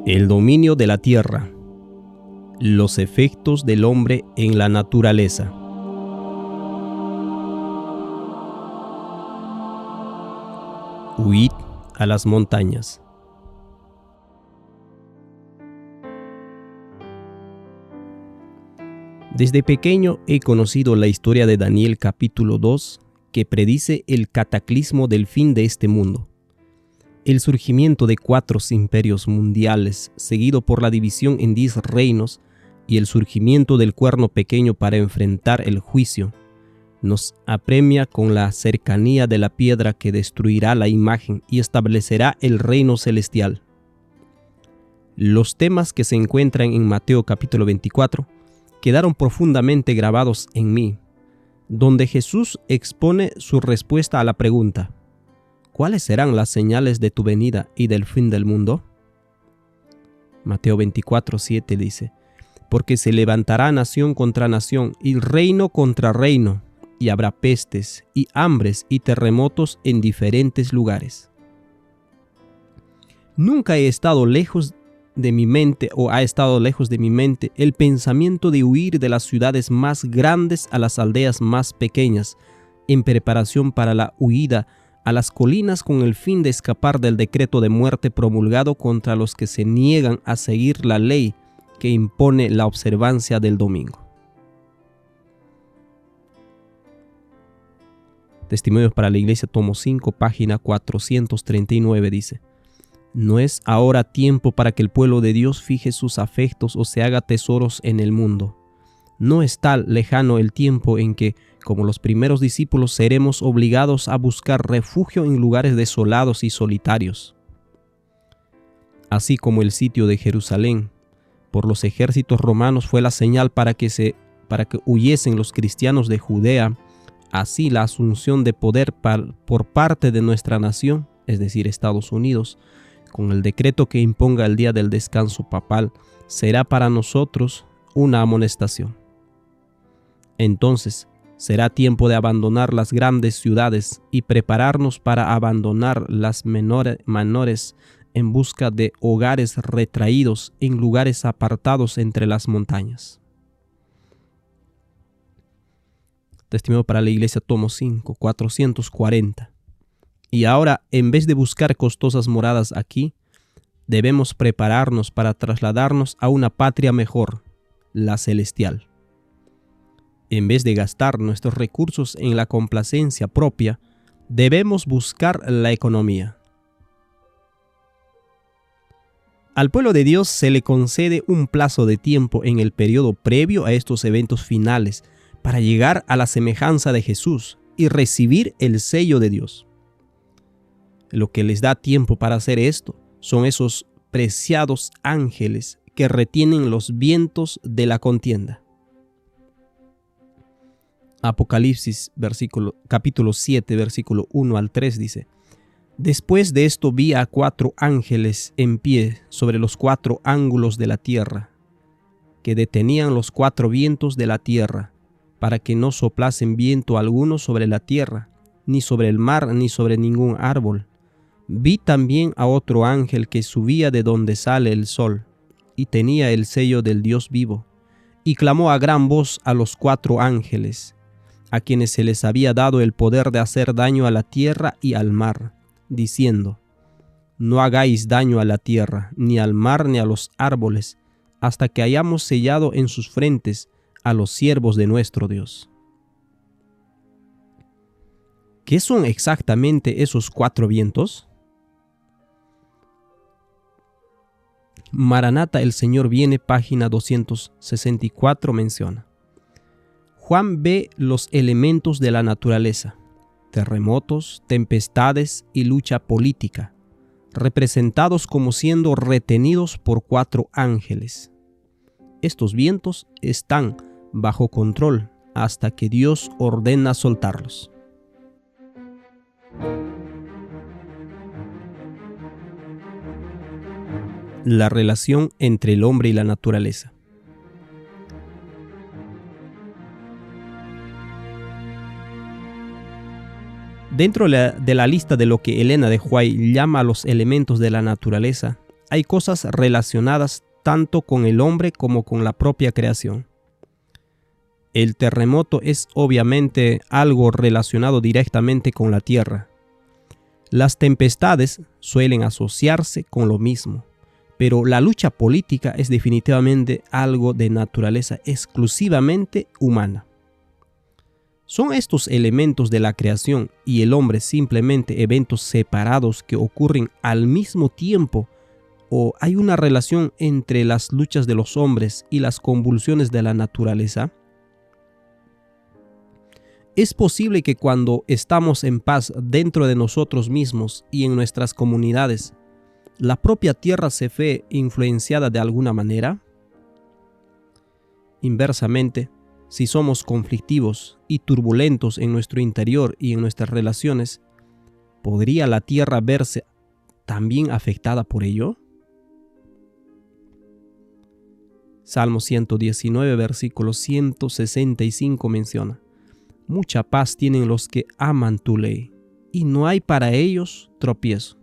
El dominio de la tierra. Los efectos del hombre en la naturaleza. Huid a las montañas. Desde pequeño he conocido la historia de Daniel capítulo 2, que predice el cataclismo del fin de este mundo. El surgimiento de 4 imperios mundiales, seguido por la división en 10 reinos, y el surgimiento del cuerno pequeño para enfrentar el juicio, nos apremia con la cercanía de la piedra que destruirá la imagen y establecerá el reino celestial. Los temas que se encuentran en Mateo capítulo 24 quedaron profundamente grabados en mí, donde Jesús expone su respuesta a la pregunta: ¿cuáles serán las señales de tu venida y del fin del mundo? Mateo 24:7 dice: porque se levantará nación contra nación y reino contra reino, y habrá pestes y hambres y terremotos en diferentes lugares. Nunca he estado lejos de mi mente o ha estado lejos de mi mente el pensamiento de huir de las ciudades más grandes a las aldeas más pequeñas, en preparación para la huida a las colinas con el fin de escapar del decreto de muerte promulgado contra los que se niegan a seguir la ley que impone la observancia del domingo. Testimonios para la Iglesia, tomo 5, página 439 dice: no es ahora tiempo para que el pueblo de Dios fije sus afectos o se haga tesoros en el mundo. No está lejano el tiempo en que, como los primeros discípulos, seremos obligados a buscar refugio en lugares desolados y solitarios. Así como el sitio de Jerusalén por los ejércitos romanos fue la señal para que huyesen los cristianos de Judea, así la asunción de poder por parte de nuestra nación, es decir, Estados Unidos, con el decreto que imponga el día del descanso papal, será para nosotros una amonestación. Entonces, será tiempo de abandonar las grandes ciudades y prepararnos para abandonar las menores en busca de hogares retraídos en lugares apartados entre las montañas. Testimonio para la Iglesia, tomo 5, 440. Y ahora, en vez de buscar costosas moradas aquí, debemos prepararnos para trasladarnos a una patria mejor, la celestial. En vez de gastar nuestros recursos en la complacencia propia, debemos buscar la economía. Al pueblo de Dios se le concede un plazo de tiempo en el periodo previo a estos eventos finales para llegar a la semejanza de Jesús y recibir el sello de Dios. Lo que les da tiempo para hacer esto son esos preciados ángeles que retienen los vientos de la contienda. Apocalipsis capítulo 7, versículo 1 al 3 dice: después de esto vi a 4 ángeles en pie sobre los 4 ángulos de la tierra, que detenían los 4 vientos de la tierra, para que no soplasen viento alguno sobre la tierra, ni sobre el mar, ni sobre ningún árbol. Vi también a otro ángel que subía de donde sale el sol, y tenía el sello del Dios vivo, y clamó a gran voz a los 4 ángeles, a quienes se les había dado el poder de hacer daño a la tierra y al mar, diciendo: no hagáis daño a la tierra, ni al mar, ni a los árboles, hasta que hayamos sellado en sus frentes a los siervos de nuestro Dios. ¿Qué son exactamente esos 4 vientos? Maranata, el Señor viene, página 264 menciona: Juan ve los elementos de la naturaleza, terremotos, tempestades y lucha política, representados como siendo retenidos por 4 ángeles. Estos vientos están bajo control hasta que Dios ordena soltarlos. La relación entre el hombre y la naturaleza. Dentro de la lista de lo que Elena de White llama los elementos de la naturaleza, hay cosas relacionadas tanto con el hombre como con la propia creación. El terremoto es obviamente algo relacionado directamente con la tierra. Las tempestades suelen asociarse con lo mismo, pero la lucha política es definitivamente algo de naturaleza exclusivamente humana. ¿Son estos elementos de la creación y el hombre simplemente eventos separados que ocurren al mismo tiempo, o hay una relación entre las luchas de los hombres y las convulsiones de la naturaleza? Es posible que cuando estamos en paz dentro de nosotros mismos y en nuestras comunidades, la propia tierra se ve influenciada de alguna manera. Inversamente, si somos conflictivos y turbulentos en nuestro interior y en nuestras relaciones, ¿podría la tierra verse también afectada por ello? Salmo 119, versículo 165 menciona: mucha paz tienen los que aman tu ley, y no hay para ellos tropiezo.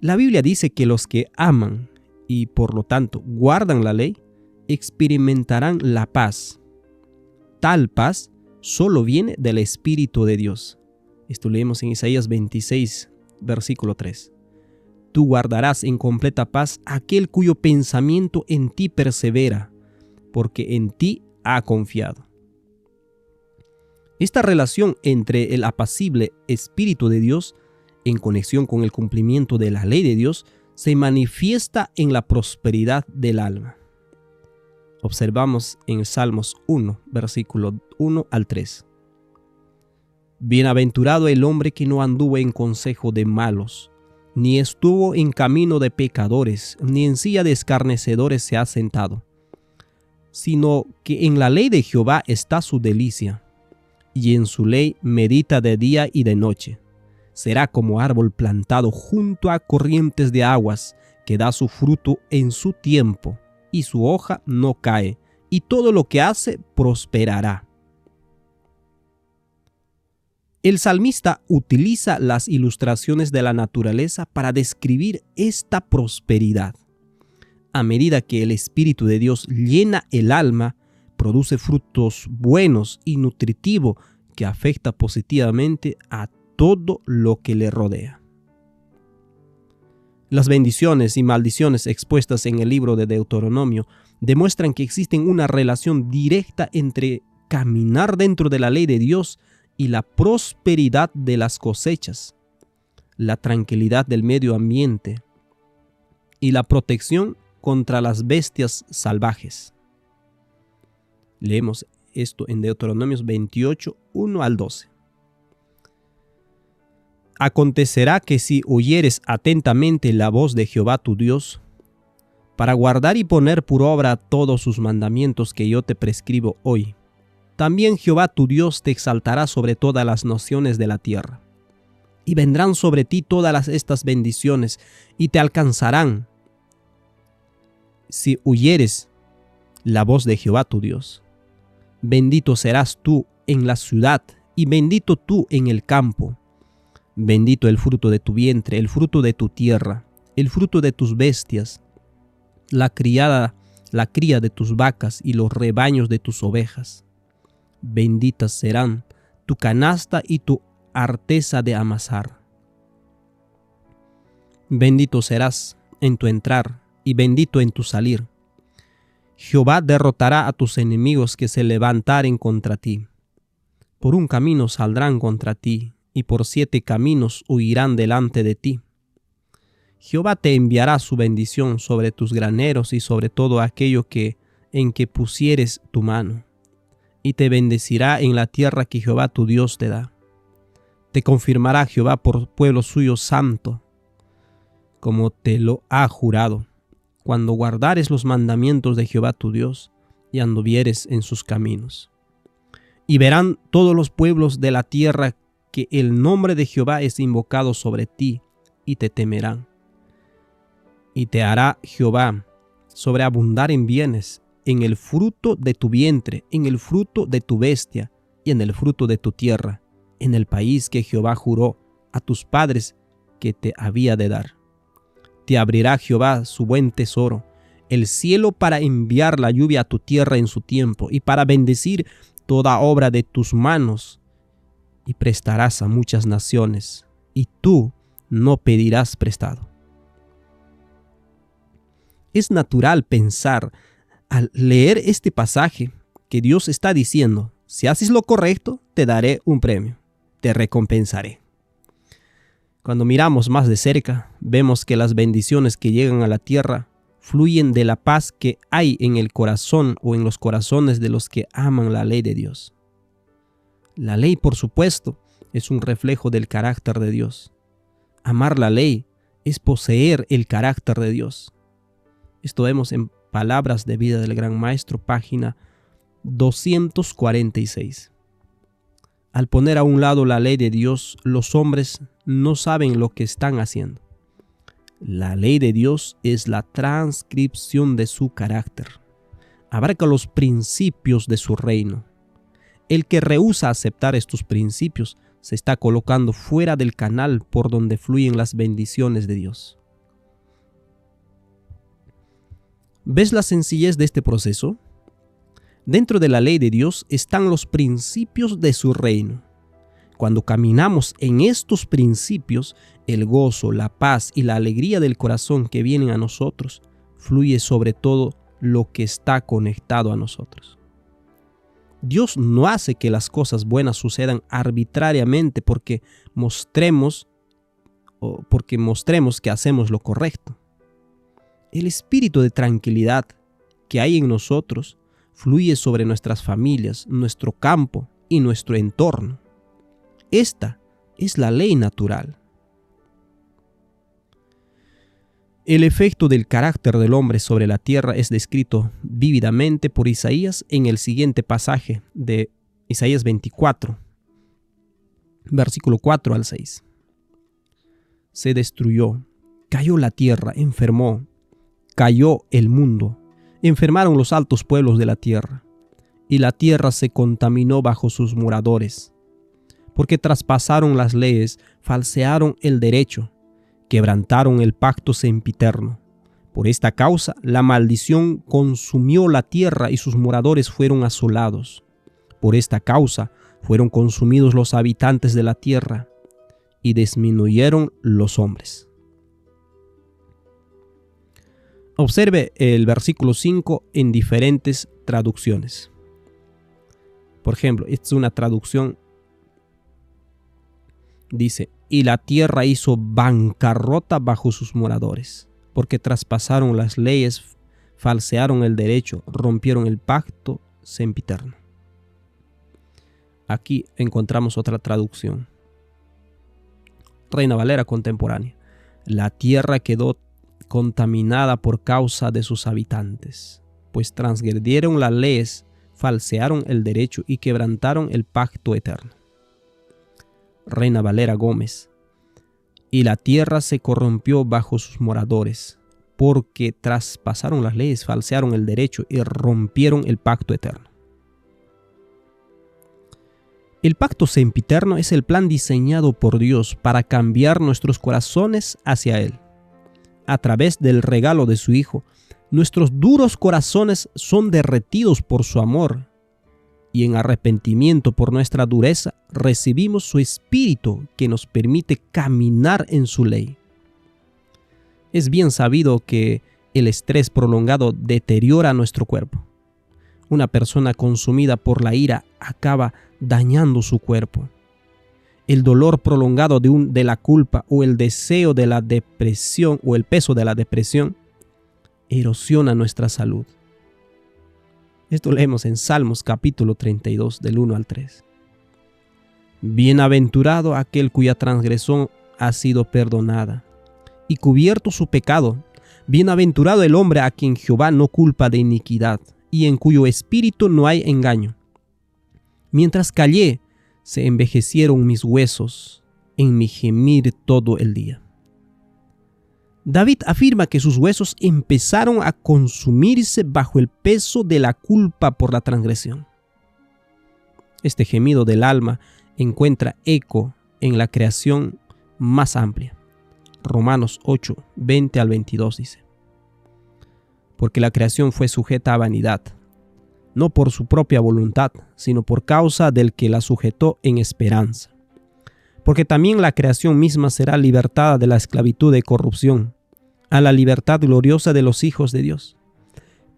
La Biblia dice que los que aman y por lo tanto guardan la ley experimentarán la paz. Tal paz solo viene del Espíritu de Dios. Esto leemos en Isaías 26, versículo 3. Tú guardarás en completa paz aquel cuyo pensamiento en ti persevera, porque en ti ha confiado. Esta relación entre el apacible Espíritu de Dios en conexión con el cumplimiento de la ley de Dios se manifiesta en la prosperidad del alma. Observamos en Salmos 1, versículo 1 al 3. Bienaventurado el hombre que no anduvo en consejo de malos, ni estuvo en camino de pecadores, ni en silla de escarnecedores se ha sentado, sino que en la ley de Jehová está su delicia, y en su ley medita de día y de noche. Será como árbol plantado junto a corrientes de aguas, que da su fruto en su tiempo, y su hoja no cae, y todo lo que hace prosperará. El salmista utiliza las ilustraciones de la naturaleza para describir esta prosperidad. A medida que el Espíritu de Dios llena el alma, produce frutos buenos y nutritivos que afecta positivamente a todo lo que le rodea. Las bendiciones y maldiciones expuestas en el libro de Deuteronomio demuestran que existen una relación directa entre caminar dentro de la ley de Dios y la prosperidad de las cosechas, la tranquilidad del medio ambiente y la protección contra las bestias salvajes. Leemos esto en Deuteronomios 28, 1 al 12. Acontecerá que si oyeres atentamente la voz de Jehová tu Dios, para guardar y poner por obra todos sus mandamientos que yo te prescribo hoy, también Jehová tu Dios te exaltará sobre todas las naciones de la tierra. Y vendrán sobre ti todas estas bendiciones, y te alcanzarán si oyeres la voz de Jehová tu Dios. Bendito serás tú en la ciudad, y bendito tú en el campo. Bendito el fruto de tu vientre, el fruto de tu tierra, el fruto de tus bestias, la cría de tus vacas y los rebaños de tus ovejas. Benditas serán tu canasta y tu arteza de amasar. Bendito serás en tu entrar y bendito en tu salir. Jehová derrotará a tus enemigos que se levantaren contra ti. Por un camino saldrán contra ti, y por 7 caminos huirán delante de ti. Jehová te enviará su bendición sobre tus graneros y sobre todo aquello en que pusieres tu mano, y te bendecirá en la tierra que Jehová tu Dios te da. Te confirmará Jehová por pueblo suyo santo, como te lo ha jurado, cuando guardares los mandamientos de Jehová tu Dios y anduvieres en sus caminos. Y verán todos los pueblos de la tierra que el nombre de Jehová es invocado sobre ti, y te temerán. Y te hará Jehová sobreabundar en bienes, en el fruto de tu vientre, en el fruto de tu bestia, y en el fruto de tu tierra, en el país que Jehová juró a tus padres que te había de dar. Te abrirá Jehová su buen tesoro, el cielo para enviar la lluvia a tu tierra en su tiempo y para bendecir toda obra de tus manos. Y prestarás a muchas naciones, y tú no pedirás prestado. Es natural pensar al leer este pasaje que Dios está diciendo: si haces lo correcto, te daré un premio, te recompensaré. Cuando miramos más de cerca, vemos que las bendiciones que llegan a la tierra fluyen de la paz que hay en el corazón o en los corazones de los que aman la ley de Dios. La ley, por supuesto, es un reflejo del carácter de Dios. Amar la ley es poseer el carácter de Dios. Esto vemos en Palabras de Vida del Gran Maestro, página 246. Al poner a un lado la ley de Dios, los hombres no saben lo que están haciendo. La ley de Dios es la transcripción de su carácter. Abarca los principios de su reino. El que rehúsa aceptar estos principios se está colocando fuera del canal por donde fluyen las bendiciones de Dios. ¿Ves la sencillez de este proceso? Dentro de la ley de Dios están los principios de su reino. Cuando caminamos en estos principios, el gozo, la paz y la alegría del corazón que vienen a nosotros fluye sobre todo lo que está conectado a nosotros. Dios no hace que las cosas buenas sucedan arbitrariamente porque mostremos que hacemos lo correcto. El espíritu de tranquilidad que hay en nosotros fluye sobre nuestras familias, nuestro campo y nuestro entorno. Esta es la ley natural. El efecto del carácter del hombre sobre la tierra es descrito vívidamente por Isaías en el siguiente pasaje de Isaías 24, versículo 4 al 6. Se destruyó, cayó la tierra, enfermó, cayó el mundo, enfermaron los altos pueblos de la tierra, y la tierra se contaminó bajo sus moradores, porque traspasaron las leyes, falsearon el derecho, quebrantaron el pacto sempiterno. Por esta causa, la maldición consumió la tierra y sus moradores fueron asolados. Por esta causa, fueron consumidos los habitantes de la tierra y disminuyeron los hombres. Observe el versículo 5 en diferentes traducciones. Por ejemplo, esta es una traducción. Dice: y la tierra hizo bancarrota bajo sus moradores, porque traspasaron las leyes, falsearon el derecho, rompieron el pacto sempiterno. Aquí encontramos otra traducción. Reina Valera contemporánea: la tierra quedó contaminada por causa de sus habitantes, pues transgredieron las leyes, falsearon el derecho y quebrantaron el pacto eterno. Reina Valera Gómez: y la tierra se corrompió bajo sus moradores, porque traspasaron las leyes, falsearon el derecho y rompieron el pacto eterno. El pacto sempiterno es el plan diseñado por Dios para cambiar nuestros corazones hacia Él. A través del regalo de su Hijo, nuestros duros corazones son derretidos por su amor, y en arrepentimiento por nuestra dureza recibimos su Espíritu que nos permite caminar en su ley. Es bien sabido que el estrés prolongado deteriora nuestro cuerpo. Una persona consumida por la ira acaba dañando su cuerpo. El dolor prolongado de la culpa o el deseo de la depresión o el peso de la depresión erosiona nuestra salud. Esto leemos en Salmos capítulo 32 del 1 al 3. Bienaventurado aquel cuya transgresión ha sido perdonada y cubierto su pecado. Bienaventurado el hombre a quien Jehová no culpa de iniquidad y en cuyo espíritu no hay engaño. Mientras callé, se envejecieron mis huesos en mi gemir todo el día. David afirma que sus huesos empezaron a consumirse bajo el peso de la culpa por la transgresión. Este gemido del alma encuentra eco en la creación más amplia. Romanos 8, 20 al 22 dice: porque la creación fue sujeta a vanidad, no por su propia voluntad, sino por causa del que la sujetó en esperanza. Porque también la creación misma será libertada de la esclavitud de corrupción, a la libertad gloriosa de los hijos de Dios.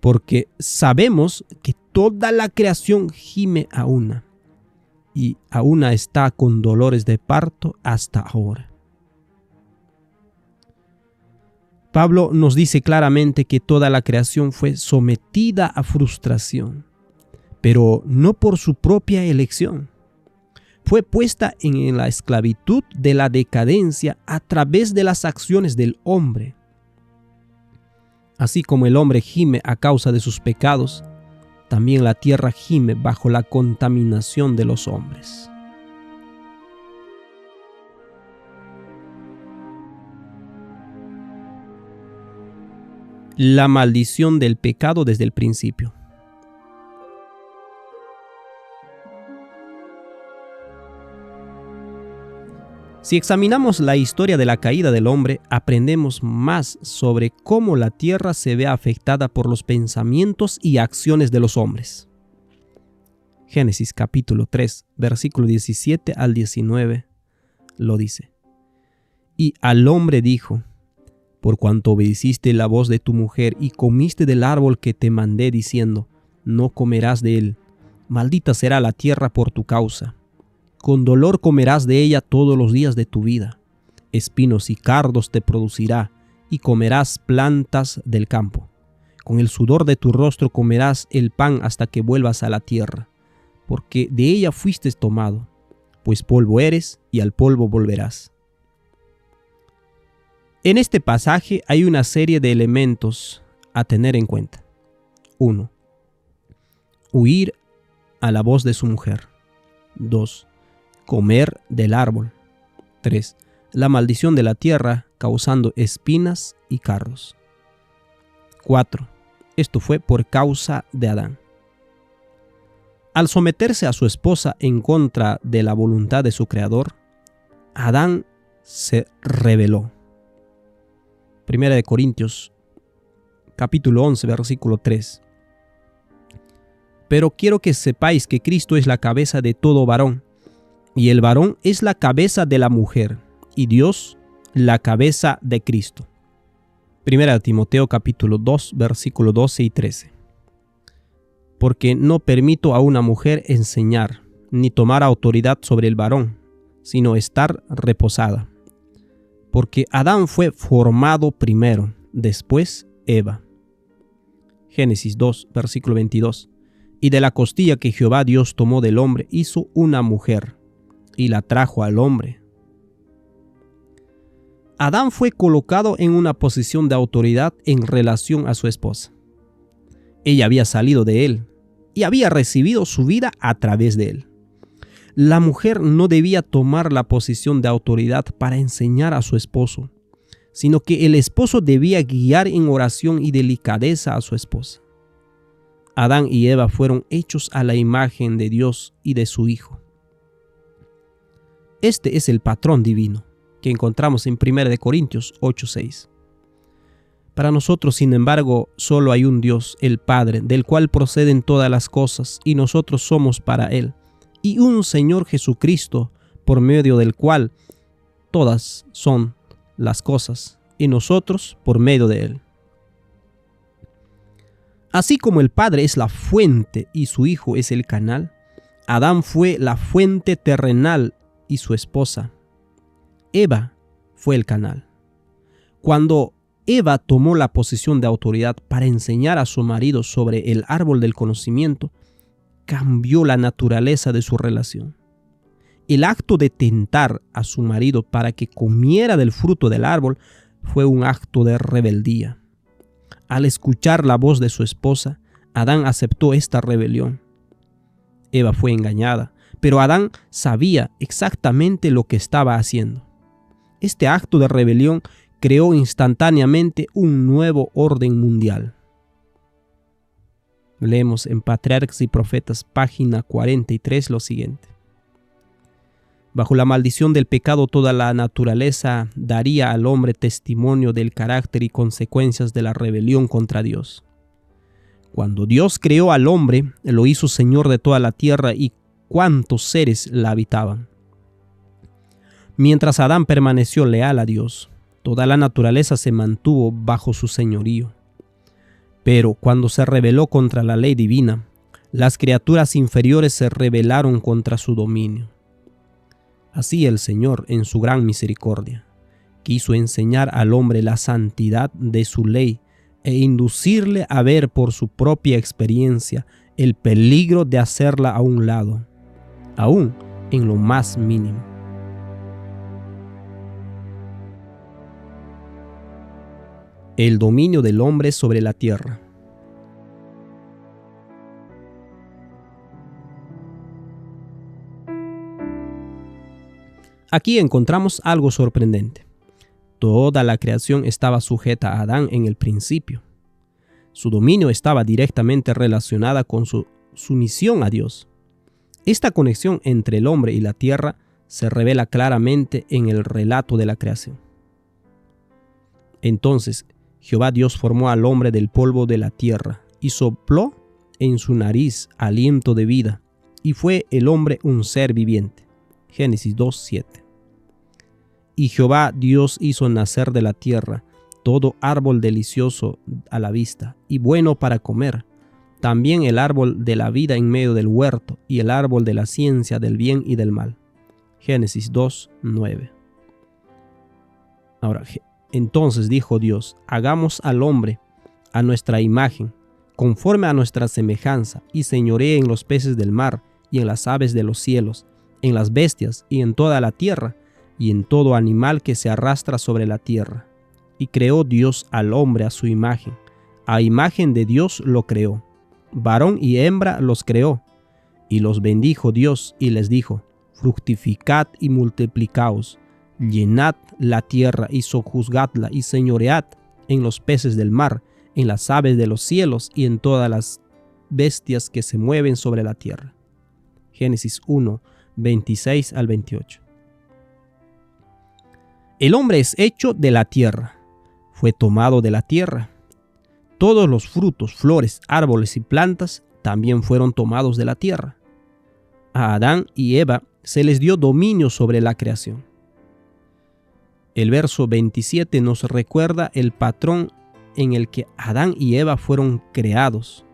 Porque sabemos que toda la creación gime a una, y a una está con dolores de parto hasta ahora. Pablo nos dice claramente que toda la creación fue sometida a frustración, pero no por su propia elección. Fue puesta en la esclavitud de la decadencia a través de las acciones del hombre. Así como el hombre gime a causa de sus pecados, también la tierra gime bajo la contaminación de los hombres. La maldición del pecado desde el principio. Si examinamos la historia de la caída del hombre, aprendemos más sobre cómo la tierra se ve afectada por los pensamientos y acciones de los hombres. Génesis capítulo 3, versículo 17 al 19, lo dice: y al hombre dijo: por cuanto obedeciste la voz de tu mujer y comiste del árbol que te mandé diciendo, no comerás de él, maldita será la tierra por tu causa. Con dolor comerás de ella todos los días de tu vida. Espinos y cardos te producirá, y comerás plantas del campo. Con el sudor de tu rostro comerás el pan hasta que vuelvas a la tierra, porque de ella fuiste tomado, pues polvo eres y al polvo volverás. En este pasaje hay una serie de elementos a tener en cuenta. 1. Huir a la voz de su mujer. 2. Comer del árbol. 3. La maldición de la tierra causando espinas y cardos. 4. Esto fue por causa de Adán. Al someterse a su esposa en contra de la voluntad de su creador, Adán se rebeló. Primera de Corintios, capítulo 11, versículo 3. Pero quiero que sepáis que Cristo es la cabeza de todo varón, y el varón es la cabeza de la mujer, y Dios la cabeza de Cristo. Primera de Timoteo, capítulo 2, versículo 12 y 13. Porque no permito a una mujer enseñar, ni tomar autoridad sobre el varón, sino estar reposada. Porque Adán fue formado primero, después Eva. Génesis 2, versículo 22. Y de la costilla que Jehová Dios tomó del hombre hizo una mujer, y la trajo al hombre. Adán fue colocado en una posición de autoridad en relación a su esposa. Ella había salido de él y había recibido su vida a través de él. La mujer no debía tomar la posición de autoridad para enseñar a su esposo, sino que el esposo debía guiar en oración y delicadeza a su esposa. Adán y Eva fueron hechos a la imagen de Dios y de su Hijo. Este es el patrón divino que encontramos en 1 Corintios 8:6. Para nosotros, sin embargo, solo hay un Dios, el Padre, del cual proceden todas las cosas, y nosotros somos para Él, y un Señor Jesucristo, por medio del cual todas son las cosas, y nosotros por medio de Él. Así como el Padre es la fuente y su Hijo es el canal, Adán fue la fuente terrenal y su esposa, Eva, fue el canal. Cuando Eva tomó la posición de autoridad para enseñar a su marido sobre el árbol del conocimiento, cambió la naturaleza de su relación. El acto de tentar a su marido para que comiera del fruto del árbol fue un acto de rebeldía. Al escuchar la voz de su esposa, Adán aceptó esta rebelión. Eva fue engañada, pero Adán sabía exactamente lo que estaba haciendo. Este acto de rebelión creó instantáneamente un nuevo orden mundial. Leemos en Patriarcas y Profetas, página 43, lo siguiente. Bajo la maldición del pecado, toda la naturaleza daría al hombre testimonio del carácter y consecuencias de la rebelión contra Dios. Cuando Dios creó al hombre, lo hizo señor de toda la tierra y cuantos seres la habitaban. Mientras Adán permaneció leal a Dios, toda la naturaleza se mantuvo bajo su señorío. Pero cuando se rebeló contra la ley divina, las criaturas inferiores se rebelaron contra su dominio. Así el Señor, en su gran misericordia, quiso enseñar al hombre la santidad de su ley e inducirle a ver por su propia experiencia el peligro de hacerla a un lado, aún en lo más mínimo. El dominio del hombre sobre la tierra. Aquí encontramos algo sorprendente. Toda la creación estaba sujeta a Adán en el principio. Su dominio estaba directamente relacionada con su sumisión a Dios. Esta conexión entre el hombre y la tierra se revela claramente en el relato de la creación. Entonces Jehová Dios formó al hombre del polvo de la tierra y sopló en su nariz aliento de vida, y fue el hombre un ser viviente. Génesis 2:7. Y Jehová Dios hizo nacer de la tierra todo árbol delicioso a la vista y bueno para comer, también el árbol de la vida en medio del huerto y el árbol de la ciencia del bien y del mal. Génesis 2:9. Ahora, entonces dijo Dios: hagamos al hombre a nuestra imagen, conforme a nuestra semejanza, y señoree en los peces del mar y en las aves de los cielos, en las bestias y en toda la tierra, y en todo animal que se arrastra sobre la tierra. Y creó Dios al hombre a su imagen. A imagen de Dios lo creó. Varón y hembra los creó. Y los bendijo Dios y les dijo: fructificad y multiplicaos, llenad la tierra y sojuzgadla y señoread en los peces del mar, en las aves de los cielos y en todas las bestias que se mueven sobre la tierra. Génesis 1, 26 al 28. El hombre es hecho de la tierra, fue tomado de la tierra. Todos los frutos, flores, árboles y plantas también fueron tomados de la tierra. A Adán y Eva se les dio dominio sobre la creación. El verso 27 nos recuerda el patrón en el que Adán y Eva fueron creados,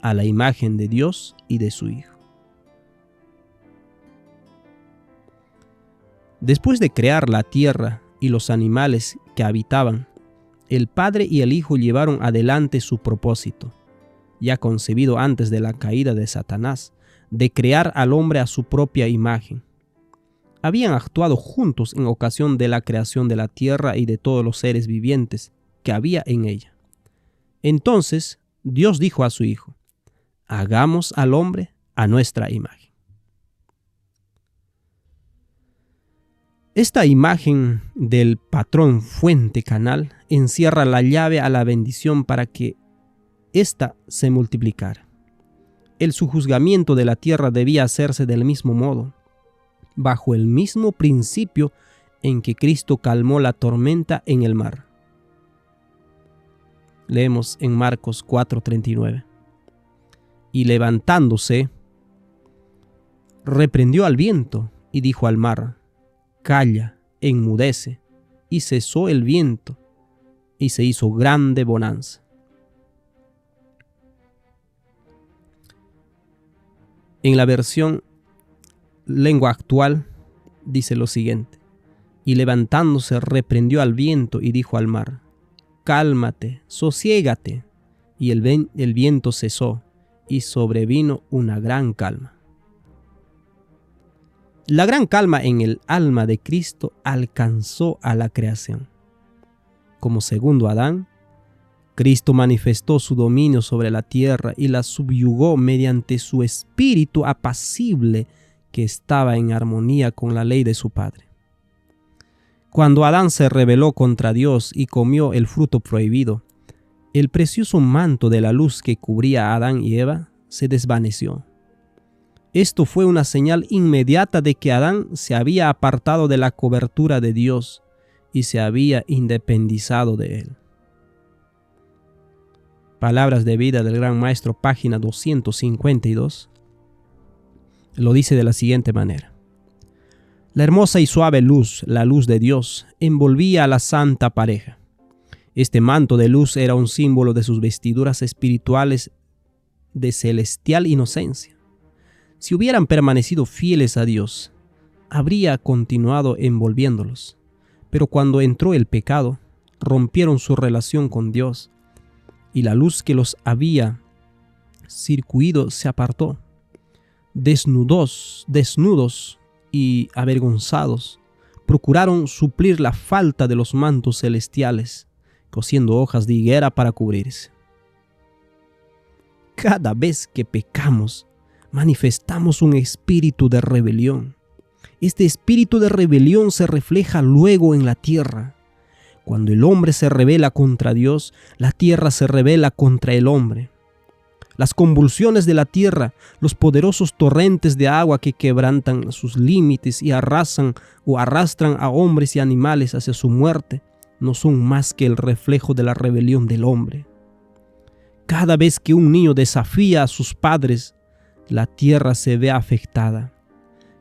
a la imagen de Dios y de su Hijo. Después de crear la tierra y los animales que habitaban, el Padre y el Hijo llevaron adelante su propósito, ya concebido antes de la caída de Satanás, de crear al hombre a su propia imagen. Habían actuado juntos en ocasión de la creación de la tierra y de todos los seres vivientes que había en ella. Entonces Dios dijo a su Hijo: hagamos al hombre a nuestra imagen. Esta imagen del patrón fuente-canal encierra la llave a la bendición para que ésta se multiplicara. El sojuzgamiento de la tierra debía hacerse del mismo modo, bajo el mismo principio en que Cristo calmó la tormenta en el mar. Leemos en Marcos 4:39. Y levantándose, reprendió al viento y dijo al mar: calla, enmudece. Y cesó el viento, y se hizo grande bonanza. En la versión lengua actual dice lo siguiente: y levantándose reprendió al viento y dijo al mar: cálmate, sosiégate. Y el viento cesó, y sobrevino una gran calma. La gran calma en el alma de Cristo alcanzó a la creación. Como segundo Adán, Cristo manifestó su dominio sobre la tierra y la subyugó mediante su espíritu apacible que estaba en armonía con la ley de su Padre. Cuando Adán se rebeló contra Dios y comió el fruto prohibido, el precioso manto de la luz que cubría a Adán y Eva se desvaneció. Esto fue una señal inmediata de que Adán se había apartado de la cobertura de Dios y se había independizado de él. Palabras de vida del Gran Maestro, página 252, lo dice de la siguiente manera. La hermosa y suave luz, la luz de Dios, envolvía a la santa pareja. Este manto de luz era un símbolo de sus vestiduras espirituales de celestial inocencia. Si hubieran permanecido fieles a Dios, habría continuado envolviéndolos. Pero cuando entró el pecado, rompieron su relación con Dios, y la luz que los había circuido se apartó. Desnudos y avergonzados, procuraron suplir la falta de los mantos celestiales, cosiendo hojas de higuera para cubrirse. Cada vez que pecamos, manifestamos un espíritu de rebelión. Este espíritu de rebelión se refleja luego en la tierra. Cuando el hombre se rebela contra Dios, la tierra se rebela contra el hombre. Las convulsiones de la tierra, los poderosos torrentes de agua que quebrantan sus límites y arrasan o arrastran a hombres y animales hacia su muerte, no son más que el reflejo de la rebelión del hombre. Cada vez que un niño desafía a sus padres, la tierra se ve afectada.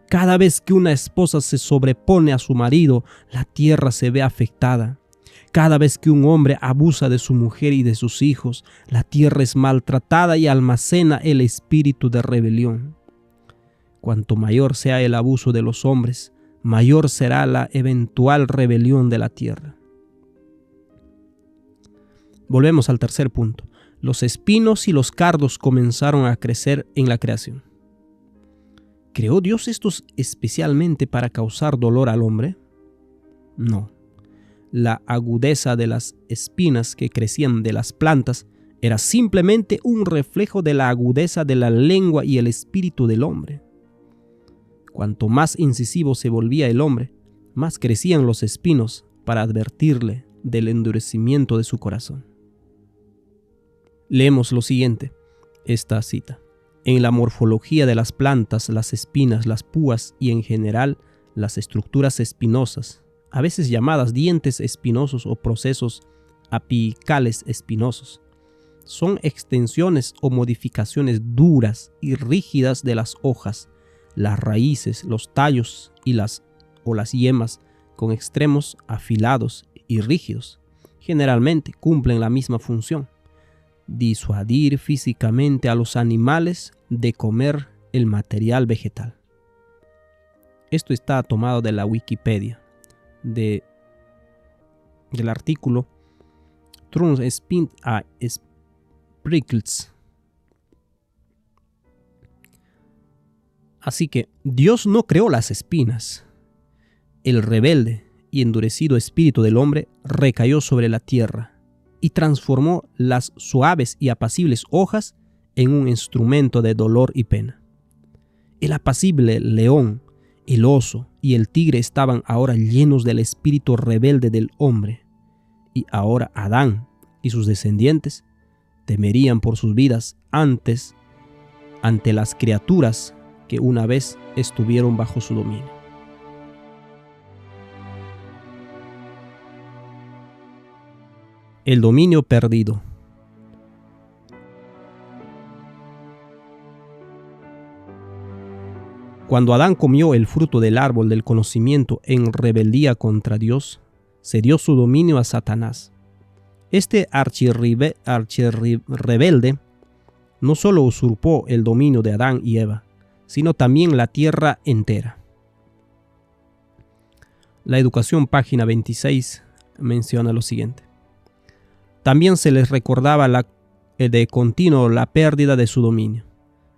Cada vez que una esposa se sobrepone a su marido, la tierra se ve afectada. Cada vez que un hombre abusa de su mujer y de sus hijos, la tierra es maltratada y almacena el espíritu de rebelión. Cuanto mayor sea el abuso de los hombres, mayor será la eventual rebelión de la tierra. Volvemos al tercer punto. Los espinos y los cardos comenzaron a crecer en la creación. ¿Creó Dios estos especialmente para causar dolor al hombre? No. La agudeza de las espinas que crecían de las plantas era simplemente un reflejo de la agudeza de la lengua y el espíritu del hombre. Cuanto más incisivo se volvía el hombre, más crecían los espinos para advertirle del endurecimiento de su corazón. Leemos lo siguiente, esta cita. En la morfología de las plantas, las espinas, las púas y en general las estructuras espinosas, a veces llamadas dientes espinosos o procesos apicales espinosos, son extensiones o modificaciones duras y rígidas de las hojas, las raíces, los tallos y las yemas con extremos afilados y rígidos. Generalmente cumplen la misma función: disuadir físicamente a los animales de comer el material vegetal. Esto está tomado de la Wikipedia, del artículo Trunks Spin a Sprickles. Así que Dios no creó las espinas. El rebelde y endurecido espíritu del hombre recayó sobre la tierra y transformó las suaves y apacibles hojas en un instrumento de dolor y pena. El apacible león, el oso y el tigre estaban ahora llenos del espíritu rebelde del hombre, y ahora Adán y sus descendientes temerían por sus vidas ante las criaturas que una vez estuvieron bajo su dominio. El dominio perdido. Cuando Adán comió el fruto del árbol del conocimiento en rebeldía contra Dios, cedió su dominio a Satanás. Este archirrebelde no solo usurpó el dominio de Adán y Eva, sino también la tierra entera. La Educación, página 26, menciona lo siguiente. También se les recordaba de continuo la pérdida de su dominio.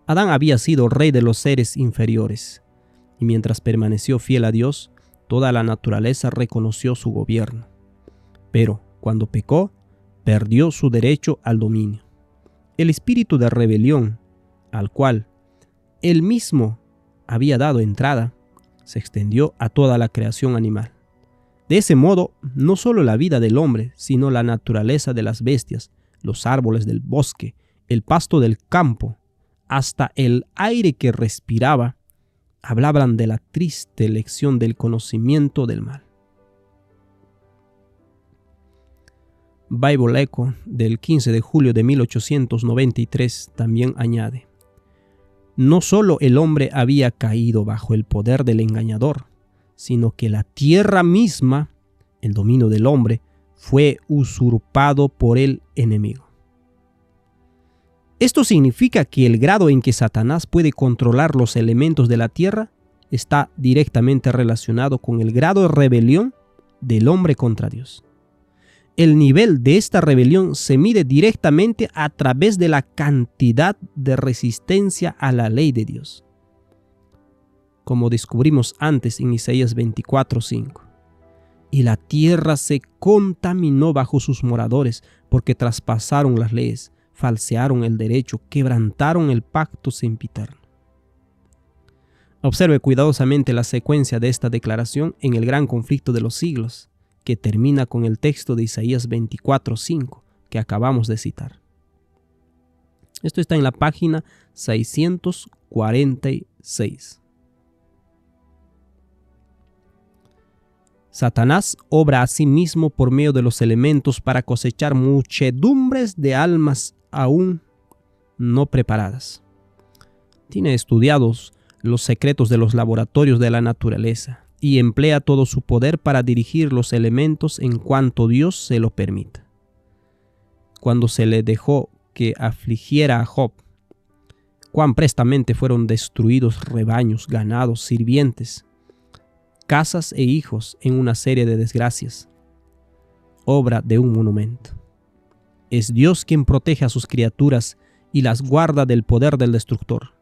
Adán había sido rey de los seres inferiores, y mientras permaneció fiel a Dios, toda la naturaleza reconoció su gobierno. Pero cuando pecó, perdió su derecho al dominio. El espíritu de rebelión, al cual él mismo había dado entrada, se extendió a toda la creación animal. De ese modo, no solo la vida del hombre, sino la naturaleza de las bestias, los árboles del bosque, el pasto del campo, hasta el aire que respiraba, hablaban de la triste lección del conocimiento del mal. Bible Echo del 15 de julio de 1893 también añade: no solo el hombre había caído bajo el poder del engañador, sino que la tierra misma, el dominio del hombre, fue usurpado por el enemigo. Esto significa que el grado en que Satanás puede controlar los elementos de la tierra está directamente relacionado con el grado de rebelión del hombre contra Dios. El nivel de esta rebelión se mide directamente a través de la cantidad de resistencia a la ley de Dios, como descubrimos antes en Isaías 24:5. Y la tierra se contaminó bajo sus moradores, porque traspasaron las leyes, falsearon el derecho, quebrantaron el pacto sempiterno. Observe cuidadosamente la secuencia de esta declaración en el gran conflicto de los siglos, que termina con el texto de Isaías 24:5 que acabamos de citar. Esto está en la página 646. Satanás obra a sí mismo por medio de los elementos para cosechar muchedumbres de almas aún no preparadas. Tiene estudiados los secretos de los laboratorios de la naturaleza y emplea todo su poder para dirigir los elementos en cuanto Dios se lo permita. Cuando se le dejó que afligiera a Job, cuán prestamente fueron destruidos rebaños, ganados, sirvientes, casas e hijos en una serie de desgracias, obra de un monumento. Es Dios quien protege a sus criaturas y las guarda del poder del destructor.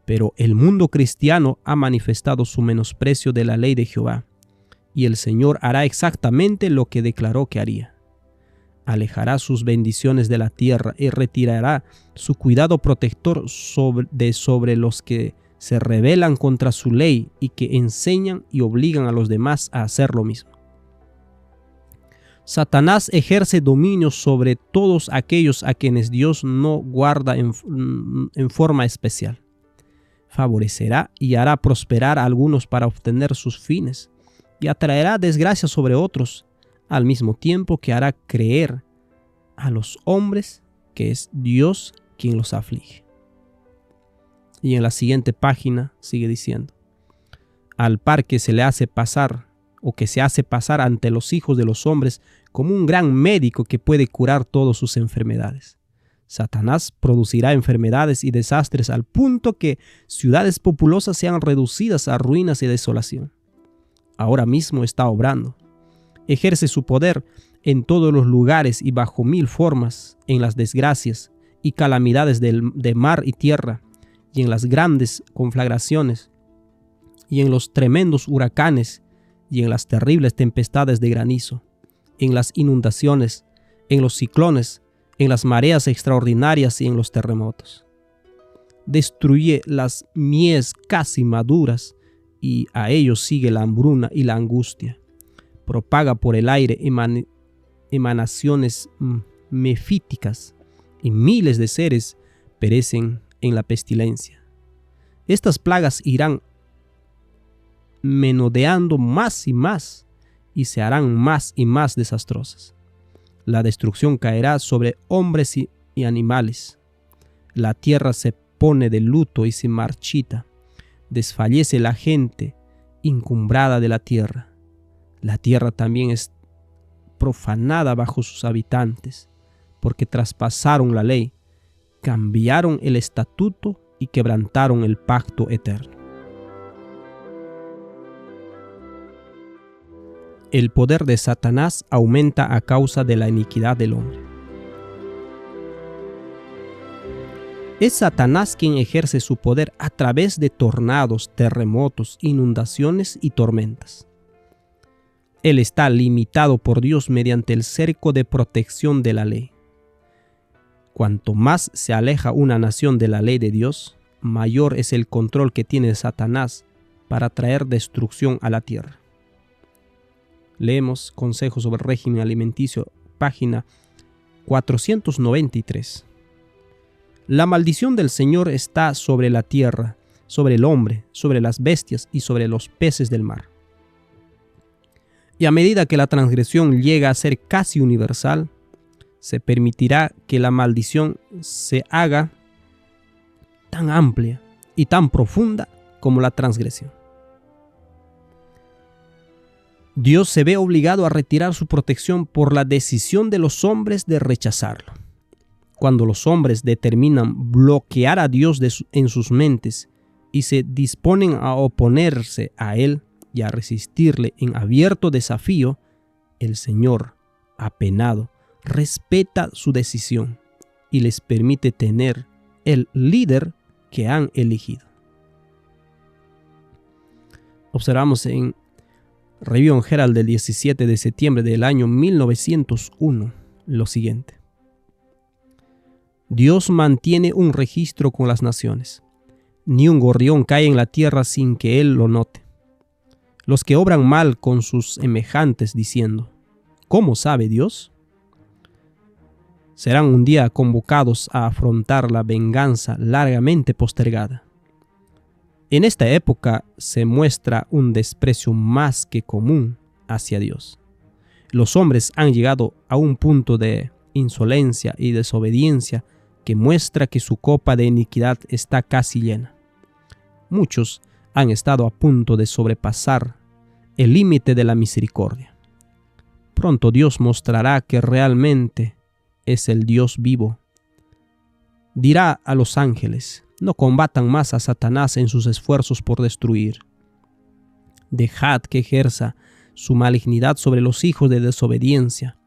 Pero el mundo cristiano ha manifestado su menosprecio de la ley de Jehová, y el Señor hará exactamente lo que declaró que haría. Alejará sus bendiciones de la tierra y retirará su cuidado protector sobre los que se rebelan contra su ley y que enseñan y obligan a los demás a hacer lo mismo. Satanás ejerce dominio sobre todos aquellos a quienes Dios no guarda en forma especial. Favorecerá y hará prosperar a algunos para obtener sus fines, y atraerá desgracia sobre otros, al mismo tiempo que hará creer a los hombres que es Dios quien los aflige. Y en la siguiente página sigue diciendo: al par que se le hace pasar o que se hace pasar ante los hijos de los hombres como un gran médico que puede curar todas sus enfermedades. Satanás producirá enfermedades y desastres al punto que ciudades populosas sean reducidas a ruinas y desolación. Ahora mismo está obrando. Ejerce su poder en todos los lugares y bajo mil formas, en las desgracias y calamidades de mar y tierra, y en las grandes conflagraciones, y en los tremendos huracanes, y en las terribles tempestades de granizo, en las inundaciones, en los ciclones, en las mareas extraordinarias y en los terremotos. Destruye las mies casi maduras, y a ellos sigue la hambruna y la angustia. Propaga por el aire emanaciones mefíticas, y miles de seres perecen en la pestilencia. Estas plagas irán menudeando más y más, y se harán más y más desastrosas. La destrucción caerá sobre hombres y animales. La tierra se pone de luto y se marchita. Desfallece la gente encumbrada de la tierra. La tierra también es profanada bajo sus habitantes, porque traspasaron la ley, cambiaron el estatuto y quebrantaron el pacto eterno. El poder de Satanás aumenta a causa de la iniquidad del hombre. Es Satanás quien ejerce su poder a través de tornados, terremotos, inundaciones y tormentas. Él está limitado por Dios mediante el cerco de protección de la ley. Cuanto más se aleja una nación de la ley de Dios, mayor es el control que tiene Satanás para traer destrucción a la tierra. Leemos Consejos sobre el régimen alimenticio, página 493. La maldición del Señor está sobre la tierra, sobre el hombre, sobre las bestias y sobre los peces del mar. Y a medida que la transgresión llega a ser casi universal, se permitirá que la maldición se haga tan amplia y tan profunda como la transgresión. Dios se ve obligado a retirar su protección por la decisión de los hombres de rechazarlo. Cuando los hombres determinan bloquear a Dios en sus mentes y se disponen a oponerse a Él y a resistirle en abierto desafío, el Señor, apenado, respeta su decisión y les permite tener el líder que han elegido. Observamos en Review and Herald del 17 de septiembre del año 1901 lo siguiente. Dios mantiene un registro con las naciones. Ni un gorrión cae en la tierra sin que Él lo note. Los que obran mal con sus semejantes diciendo, ¿cómo sabe Dios? Serán un día convocados a afrontar la venganza largamente postergada. En esta época se muestra un desprecio más que común hacia Dios. Los hombres han llegado a un punto de insolencia y desobediencia que muestra que su copa de iniquidad está casi llena. Muchos han estado a punto de sobrepasar el límite de la misericordia. Pronto Dios mostrará que realmente es el Dios vivo. Dirá a los ángeles, no combatan más a Satanás en sus esfuerzos por destruir. Dejad que ejerza su malignidad sobre los hijos de desobediencia,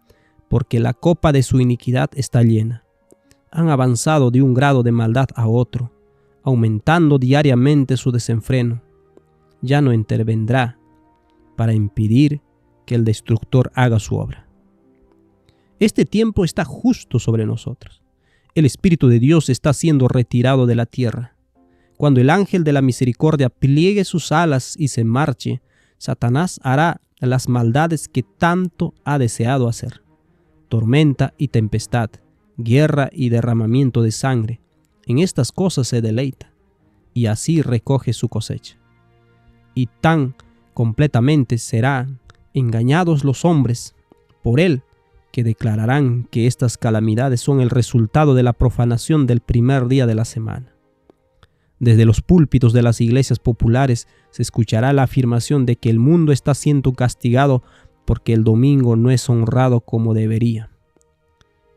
porque la copa de su iniquidad está llena. Han avanzado de un grado de maldad a otro, aumentando diariamente su desenfreno. Ya no intervendrá para impedir que el destructor haga su obra. Este tiempo está justo sobre nosotros. El Espíritu de Dios está siendo retirado de la tierra. Cuando el ángel de la misericordia pliegue sus alas y se marche, Satanás hará las maldades que tanto ha deseado hacer. Tormenta y tempestad, guerra y derramamiento de sangre. En estas cosas se deleita, y así recoge su cosecha. Y tan completamente serán engañados los hombres por él, que declararán que estas calamidades son el resultado de la profanación del primer día de la semana. Desde los púlpitos de las iglesias populares se escuchará la afirmación de que el mundo está siendo castigado porque el domingo no es honrado como debería.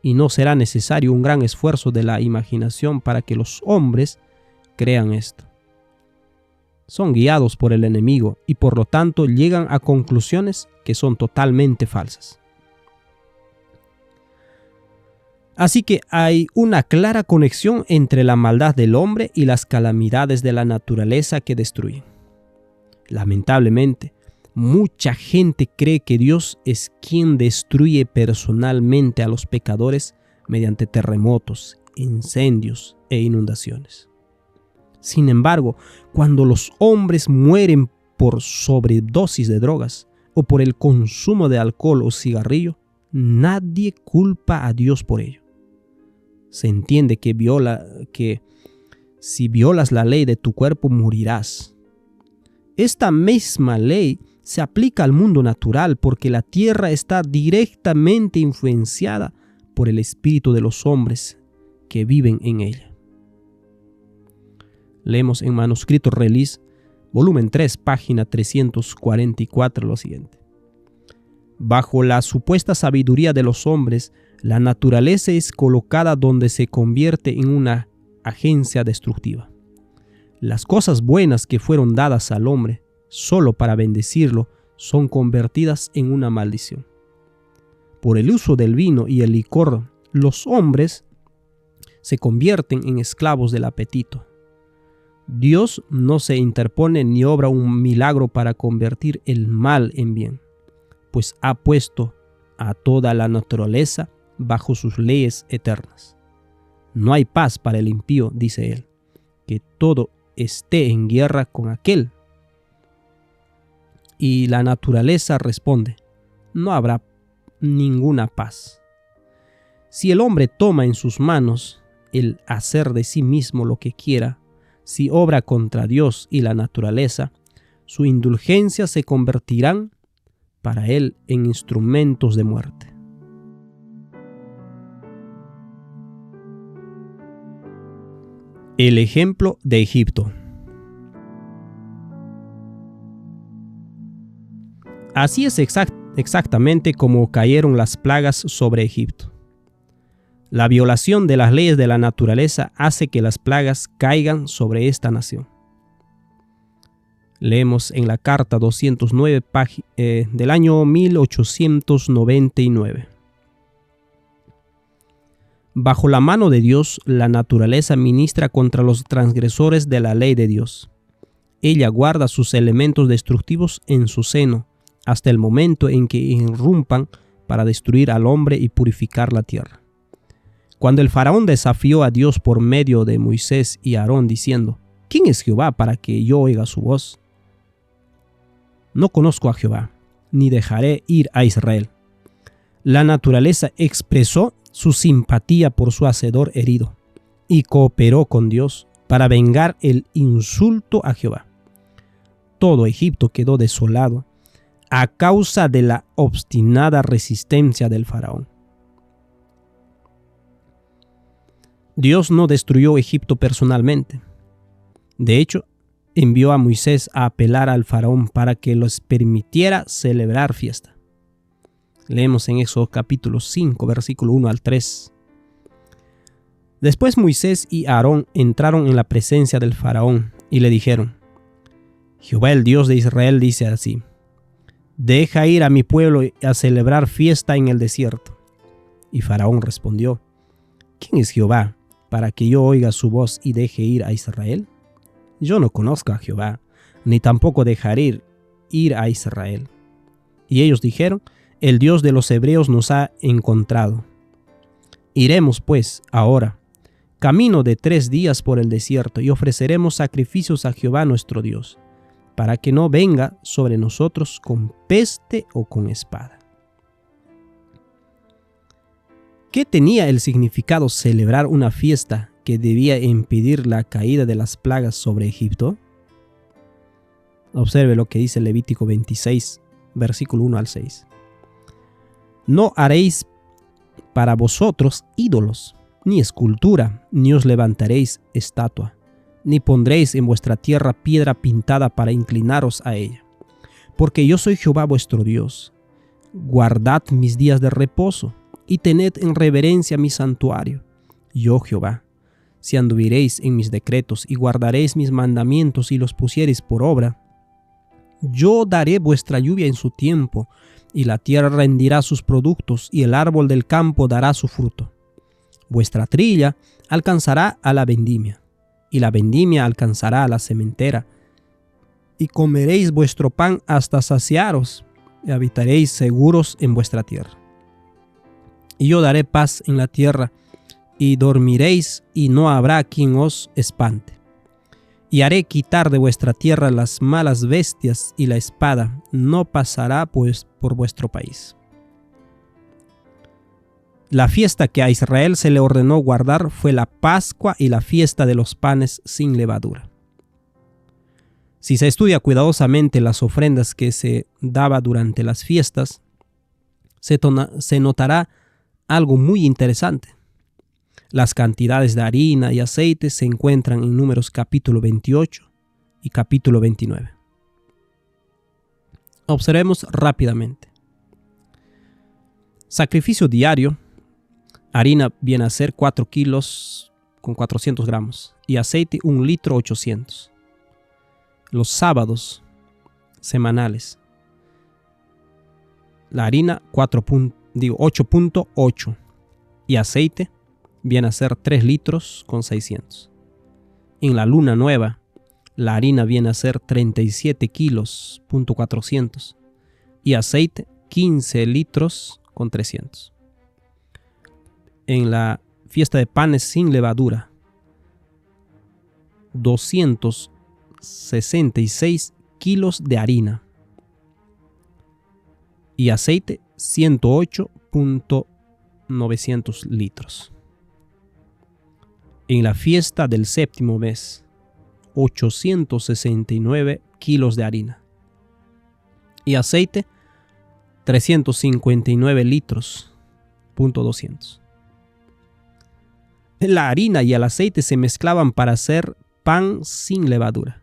Y no será necesario un gran esfuerzo de la imaginación para que los hombres crean esto. Son guiados por el enemigo y por lo tanto llegan a conclusiones que son totalmente falsas. Así que hay una clara conexión entre la maldad del hombre y las calamidades de la naturaleza que destruyen. Lamentablemente, mucha gente cree que Dios es quien destruye personalmente a los pecadores mediante terremotos, incendios e inundaciones. Sin embargo, cuando los hombres mueren por sobredosis de drogas o por el consumo de alcohol o cigarrillo, nadie culpa a Dios por ello. Se entiende que si violas la ley de tu cuerpo morirás. Esta misma ley se aplica al mundo natural porque la tierra está directamente influenciada por el espíritu de los hombres que viven en ella. Leemos en Manuscrito Release, volumen 3, página 344 lo siguiente. Bajo la supuesta sabiduría de los hombres, la naturaleza es colocada donde se convierte en una agencia destructiva. Las cosas buenas que fueron dadas al hombre solo para bendecirlo son convertidas en una maldición. Por el uso del vino y el licor, los hombres se convierten en esclavos del apetito. Dios no se interpone ni obra un milagro para convertir el mal en bien, pues ha puesto a toda la naturaleza bajo sus leyes eternas. No hay paz para el impío, dice él, que todo esté en guerra con aquel. Y la naturaleza responde, no habrá ninguna paz. Si el hombre toma en sus manos el hacer de sí mismo lo que quiera, si obra contra Dios y la naturaleza, su indulgencia se convertirán para él en instrumentos de muerte. El ejemplo de Egipto. Así es exactamente como cayeron las plagas sobre Egipto. La violación de las leyes de la naturaleza hace que las plagas caigan sobre esta nación. Leemos en la carta 209 del año 1899. Bajo la mano de Dios, la naturaleza ministra contra los transgresores de la ley de Dios. Ella guarda sus elementos destructivos en su seno, hasta el momento en que irrumpan para destruir al hombre y purificar la tierra. Cuando el faraón desafió a Dios por medio de Moisés y Aarón diciendo: ¿Quién es Jehová para que yo oiga su voz? No conozco a Jehová, ni dejaré ir a Israel. La naturaleza expresó su simpatía por su hacedor herido y cooperó con Dios para vengar el insulto a Jehová. Todo Egipto quedó desolado a causa de la obstinada resistencia del faraón. Dios no destruyó Egipto personalmente. De hecho, envió a Moisés a apelar al faraón para que les permitiera celebrar fiesta. Leemos en Éxodo capítulo 5, versículo 1 al 3. Después Moisés y Aarón entraron en la presencia del faraón y le dijeron: Jehová el Dios de Israel dice así: deja ir a mi pueblo a celebrar fiesta en el desierto. Y Faraón respondió: ¿quién es Jehová para que yo oiga su voz y deje ir a Israel? Yo no conozco a Jehová, ni tampoco dejaré ir a Israel. Y ellos dijeron: el Dios de los hebreos nos ha encontrado. Iremos pues ahora, camino de 3 días por el desierto, y ofreceremos sacrificios a Jehová nuestro Dios, para que no venga sobre nosotros con peste o con espada. ¿Qué tenía el significado celebrar una fiesta que debía impedir la caída de las plagas sobre Egipto? Observe lo que dice Levítico 26, versículo 1 al 6. No haréis para vosotros ídolos, ni escultura, ni os levantaréis estatua, ni pondréis en vuestra tierra piedra pintada para inclinaros a ella. Porque yo soy Jehová vuestro Dios. Guardad mis días de reposo, y tened en reverencia mi santuario. Yo Jehová, si anduviereis en mis decretos, y guardaréis mis mandamientos, y los pusiereis por obra, yo daré vuestra lluvia en su tiempo, y la tierra rendirá sus productos, y el árbol del campo dará su fruto. Vuestra trilla alcanzará a la vendimia, y la vendimia alcanzará a la sementera, y comeréis vuestro pan hasta saciaros, y habitaréis seguros en vuestra tierra. Y yo daré paz en la tierra, y dormiréis, y no habrá quien os espante. Y haré quitar de vuestra tierra las malas bestias, y la espada no pasará pues por vuestro país. La fiesta que a Israel se le ordenó guardar fue la Pascua y la fiesta de los panes sin levadura. Si se estudia cuidadosamente las ofrendas que se daba durante las fiestas, se notará algo muy interesante. Las cantidades de harina y aceite se encuentran en Números capítulo 28 y capítulo 29. Observemos rápidamente. Sacrificio diario. Harina viene a ser 4 kilos con 400 gramos y aceite 1 litro 800. Los sábados semanales. La harina 8.8 y aceite viene a ser 3 litros con 600. En la luna nueva, la harina viene a ser 37 kilos, 400 y aceite 15 litros con 300. En la fiesta de panes sin levadura, 266 kilos de harina y aceite 108.900 litros. en la fiesta del séptimo mes, 869 kilos de harina. Y aceite, 359 litros, .200. La harina y el aceite se mezclaban para hacer pan sin levadura.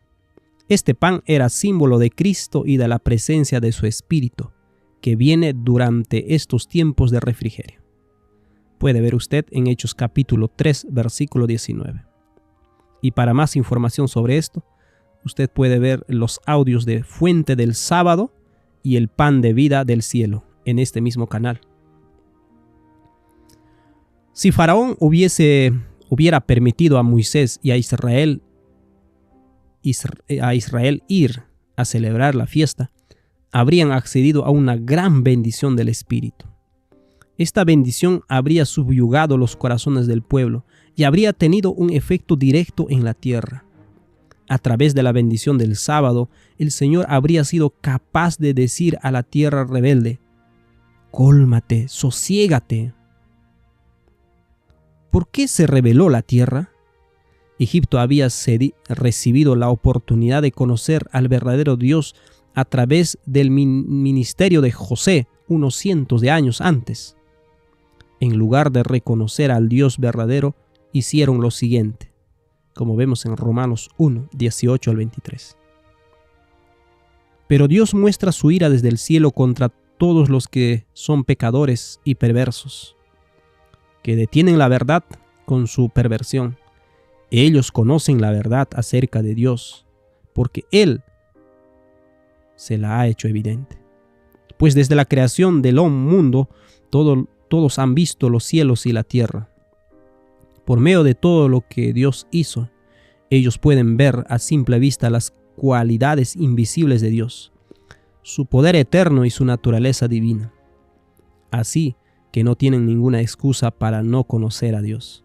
Este pan era símbolo de Cristo y de la presencia de su Espíritu, que viene durante estos tiempos de refrigerio. Puede ver usted en Hechos capítulo 3, versículo 19. Y para más información sobre esto, usted puede ver los audios de Fuente del Sábado y el Pan de Vida del Cielo en este mismo canal. Si Faraón hubiera permitido a Moisés y a Israel ir a celebrar la fiesta, habrían accedido a una gran bendición del Espíritu. Esta bendición habría subyugado los corazones del pueblo y habría tenido un efecto directo en la tierra. A través de la bendición del sábado, el Señor habría sido capaz de decir a la tierra rebelde: «Cólmate, sosiégate». ¿Por qué se rebeló la tierra? Egipto había recibido la oportunidad de conocer al verdadero Dios a través del ministerio de José unos cientos de años antes. En lugar de reconocer al Dios verdadero, hicieron lo siguiente, como vemos en Romanos 1, 18 al 23. Pero Dios muestra su ira desde el cielo contra todos los que son pecadores y perversos, que detienen la verdad con su perversión. Ellos conocen la verdad acerca de Dios, porque Él se la ha hecho evidente. Pues desde la creación del mundo, todos han visto los cielos y la tierra. Por medio de todo lo que Dios hizo, ellos pueden ver a simple vista las cualidades invisibles de Dios, su poder eterno y su naturaleza divina. Así que no tienen ninguna excusa para no conocer a Dios.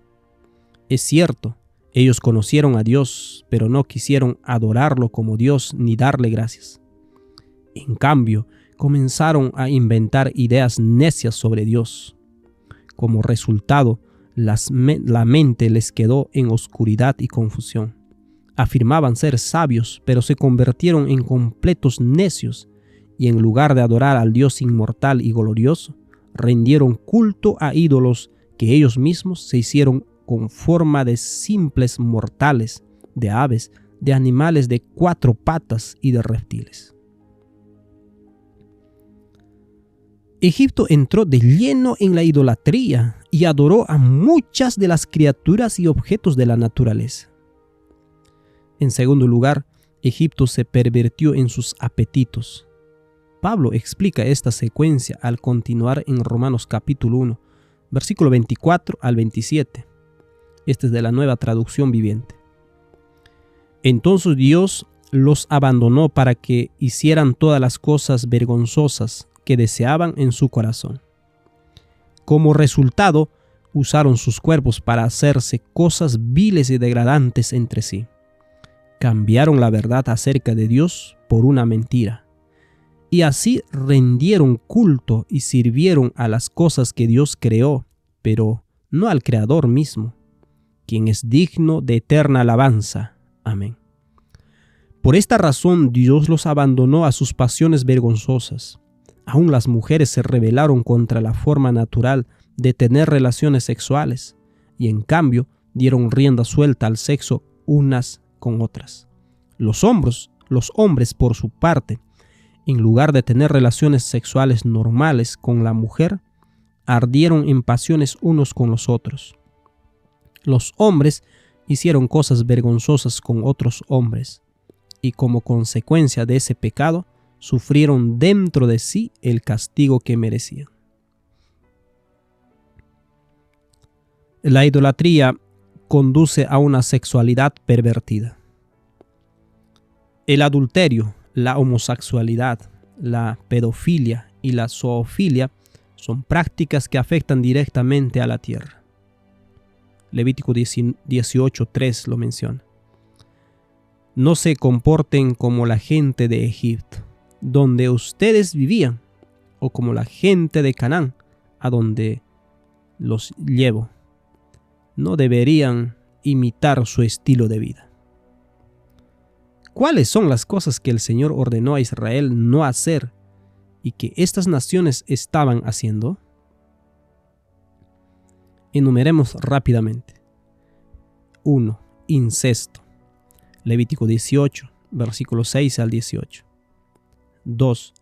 Es cierto, ellos conocieron a Dios, pero no quisieron adorarlo como Dios ni darle gracias. En cambio, comenzaron a inventar ideas necias sobre Dios. Como resultado, la mente les quedó en oscuridad y confusión. Afirmaban ser sabios, pero se convirtieron en completos necios, y en lugar de adorar al Dios inmortal y glorioso, rindieron culto a ídolos que ellos mismos se hicieron con forma de simples mortales, de aves, de animales de 4 patas y de reptiles. Egipto entró de lleno en la idolatría y adoró a muchas de las criaturas y objetos de la naturaleza. En segundo lugar, Egipto se pervirtió en sus apetitos. Pablo explica esta secuencia al continuar en Romanos capítulo 1, versículo 24 al 27. Este es de la Nueva Traducción Viviente. Entonces Dios los abandonó para que hicieran todas las cosas vergonzosas que deseaban en su corazón. Como resultado, usaron sus cuerpos para hacerse cosas viles y degradantes entre sí. Cambiaron la verdad acerca de Dios por una mentira. Y así rindieron culto y sirvieron a las cosas que Dios creó, pero no al Creador mismo, quien es digno de eterna alabanza. Amén. Por esta razón Dios los abandonó a sus pasiones vergonzosas. Aún las mujeres se rebelaron contra la forma natural de tener relaciones sexuales y en cambio dieron rienda suelta al sexo unas con otras. Los hombres, por su parte, en lugar de tener relaciones sexuales normales con la mujer, ardieron en pasiones unos con los otros. Los hombres hicieron cosas vergonzosas con otros hombres, y como consecuencia de ese pecado, sufrieron dentro de sí el castigo que merecían. La idolatría conduce a una sexualidad pervertida. El adulterio, la homosexualidad, la pedofilia y la zoofilia son prácticas que afectan directamente a la tierra. Levítico 18:3 lo menciona. No se comporten como la gente de Egipto, donde ustedes vivían, o como la gente de Canaán, a donde los llevo. No deberían imitar su estilo de vida. ¿Cuáles son las cosas que el Señor ordenó a Israel no hacer y que estas naciones estaban haciendo? Enumeremos rápidamente. 1. Incesto. Levítico 18, versículos 6 al 18. 2.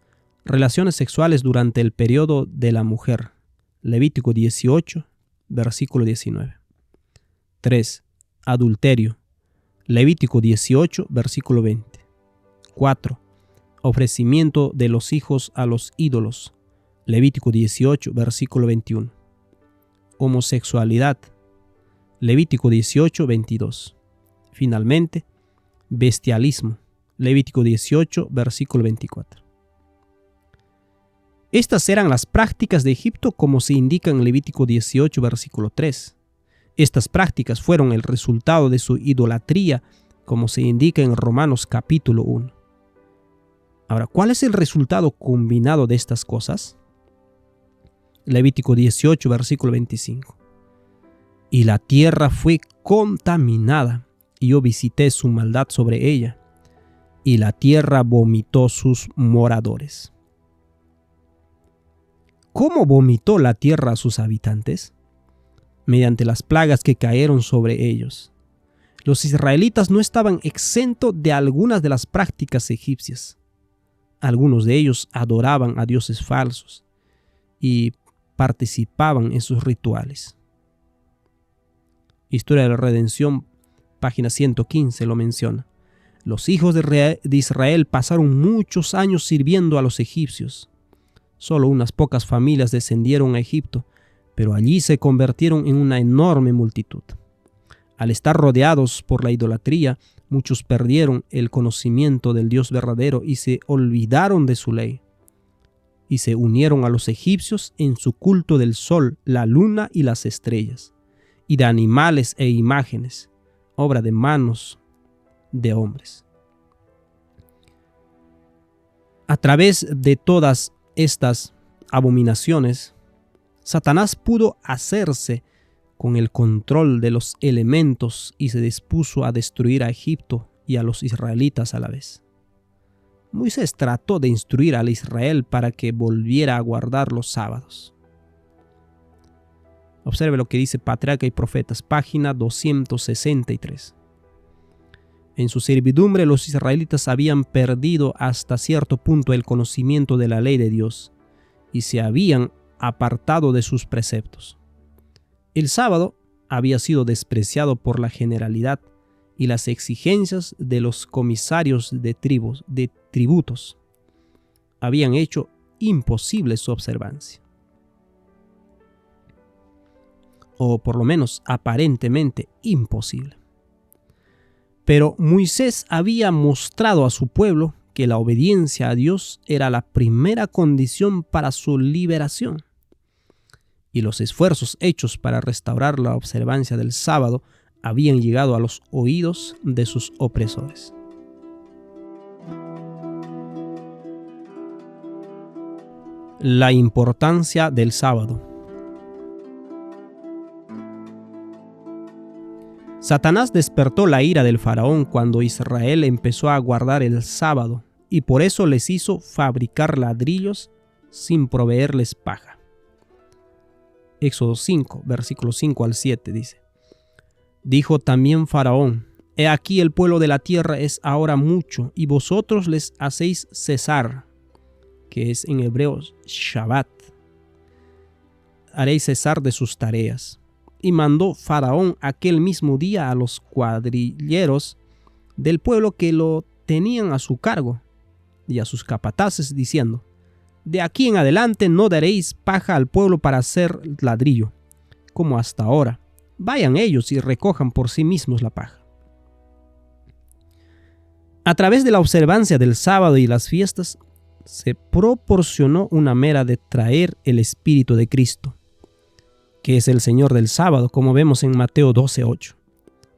Relaciones sexuales durante el periodo de la mujer. Levítico 18, versículo 19. 3. Adulterio. Levítico 18, versículo 20. 4. Ofrecimiento de los hijos a los ídolos. Levítico 18, versículo 21. Homosexualidad. Levítico 18, 22. Finalmente, bestialismo. Levítico 18, versículo 24. Estas eran las prácticas de Egipto como se indica en Levítico 18, versículo 3. Estas prácticas fueron el resultado de su idolatría, como se indica en Romanos capítulo 1. Ahora, ¿cuál es el resultado combinado de estas cosas? Levítico 18, versículo 25. Y la tierra fue contaminada, y yo visité su maldad sobre ella, y la tierra vomitó sus moradores. ¿Cómo vomitó la tierra a sus habitantes? Mediante las plagas que cayeron sobre ellos. Los israelitas no estaban exentos de algunas de las prácticas egipcias. Algunos de ellos adoraban a dioses falsos y participaban en sus rituales. Historia de la Redención, página 115, lo menciona. Los hijos de Israel pasaron muchos años sirviendo a los egipcios. Solo unas pocas familias descendieron a Egipto, pero allí se convirtieron en una enorme multitud. Al estar rodeados por la idolatría, muchos perdieron el conocimiento del Dios verdadero y se olvidaron de su ley. Y se unieron a los egipcios en su culto del sol, la luna y las estrellas, y de animales e imágenes, obra de manos de hombres. A través de todas estas abominaciones, Satanás pudo hacerse con el control de los elementos y se dispuso a destruir a Egipto y a los israelitas a la vez. Moisés trató de instruir al Israel para que volviera a guardar los sábados. Observe lo que dice Patriarca y Profetas, página 263. En su servidumbre los israelitas habían perdido hasta cierto punto el conocimiento de la ley de Dios y se habían apartado de sus preceptos. El sábado había sido despreciado por la generalidad y las exigencias de los comisarios de tributos habían hecho imposible su observancia. O por lo menos aparentemente imposible. Pero Moisés había mostrado a su pueblo que la obediencia a Dios era la primera condición para su liberación. Y los esfuerzos hechos para restaurar la observancia del sábado habían llegado a los oídos de sus opresores. La importancia del sábado. Satanás despertó la ira del faraón cuando Israel empezó a guardar el sábado y por eso les hizo fabricar ladrillos sin proveerles paja. Éxodo 5, versículos 5 al 7 dice: Dijo también Faraón: He aquí el pueblo de la tierra es ahora mucho, y vosotros les hacéis cesar, que es en hebreo Shabbat. Haréis cesar de sus tareas. Y mandó Faraón aquel mismo día a los cuadrilleros del pueblo que lo tenían a su cargo y a sus capataces, diciendo: De aquí en adelante no daréis paja al pueblo para hacer ladrillo, como hasta ahora. Vayan ellos y recojan por sí mismos la paja. A través de la observancia del sábado y las fiestas, se proporcionó una manera de traer el Espíritu de Cristo, que es el Señor del sábado, como vemos en Mateo 12:8,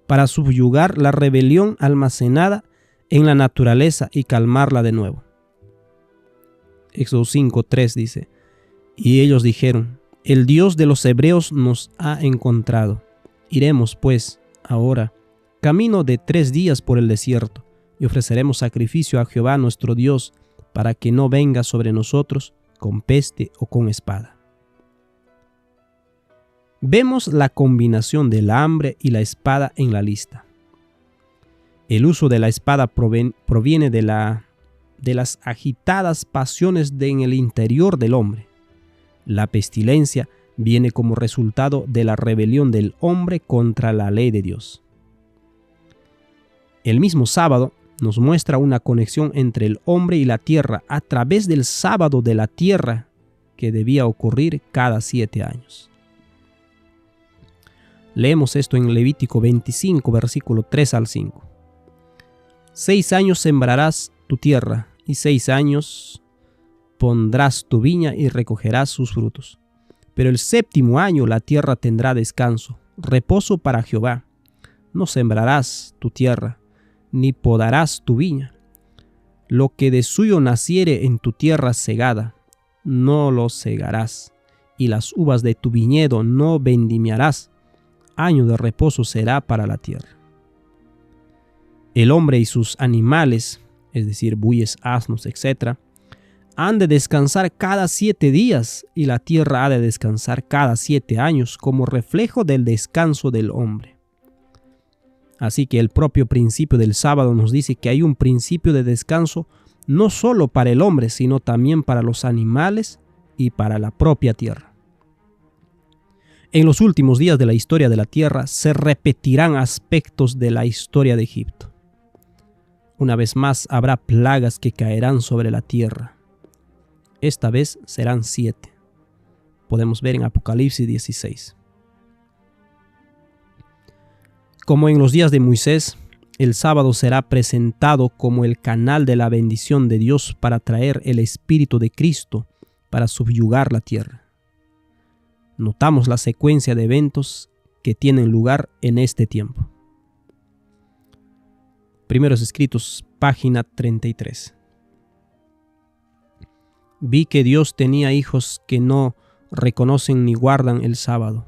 para subyugar la rebelión almacenada en la naturaleza y calmarla de nuevo. Éxodo 5:3 dice: Y ellos dijeron: El Dios de los hebreos nos ha encontrado. Iremos pues Ahora, camino de 3 días por el desierto, y ofreceremos sacrificio a Jehová nuestro Dios, para que no venga sobre nosotros con peste o con espada. Vemos la combinación del hambre y la espada en la lista. El uso de la espada proviene de las agitadas pasiones en el interior del hombre. La pestilencia viene como resultado de la rebelión del hombre contra la ley de Dios. El mismo sábado nos muestra una conexión entre el hombre y la tierra a través del sábado de la tierra que debía ocurrir cada 7 años. Leemos esto en Levítico 25, versículo 3 al 5. 6 años sembrarás tu tierra, y 6 años pondrás tu viña y recogerás sus frutos. Pero el 7º año la tierra tendrá descanso, reposo para Jehová. No sembrarás tu tierra, ni podarás tu viña. Lo que de suyo naciere en tu tierra segada, no lo segarás, y las uvas de tu viñedo no vendimiarás. Año de reposo será para la tierra. El hombre y sus animales, es decir, bueyes, asnos, etc., han de descansar cada 7 días, y la tierra ha de descansar cada 7 años, como reflejo del descanso del hombre. Así que el propio principio del sábado nos dice que hay un principio de descanso no solo para el hombre, sino también para los animales y para la propia tierra. En los últimos días de la historia de la tierra se repetirán aspectos de la historia de Egipto. Una vez más habrá plagas que caerán sobre la tierra. Esta vez serán 7. Podemos ver en Apocalipsis 16. Como en los días de Moisés, el sábado será presentado como el canal de la bendición de Dios para traer el Espíritu de Cristo para subyugar la tierra. Notamos la secuencia de eventos que tienen lugar en este tiempo. Primeros Escritos, página 33. Vi que Dios tenía hijos que no reconocen ni guardan el sábado.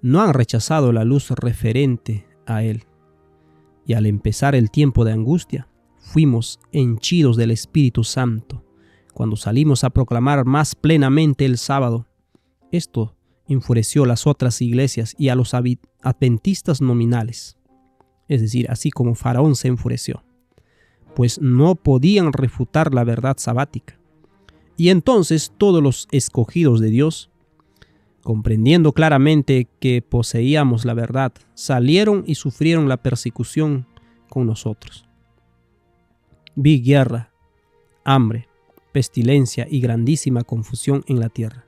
No han rechazado la luz referente a él. Y al empezar el tiempo de angustia, fuimos henchidos del Espíritu Santo, cuando salimos a proclamar más plenamente el sábado. Esto enfureció las otras iglesias y a los adventistas nominales, es decir, así como Faraón se enfureció, pues no podían refutar la verdad sabática. Y entonces todos los escogidos de Dios, comprendiendo claramente que poseíamos la verdad, salieron y sufrieron la persecución con nosotros. Vi guerra, hambre, pestilencia y grandísima confusión en la tierra.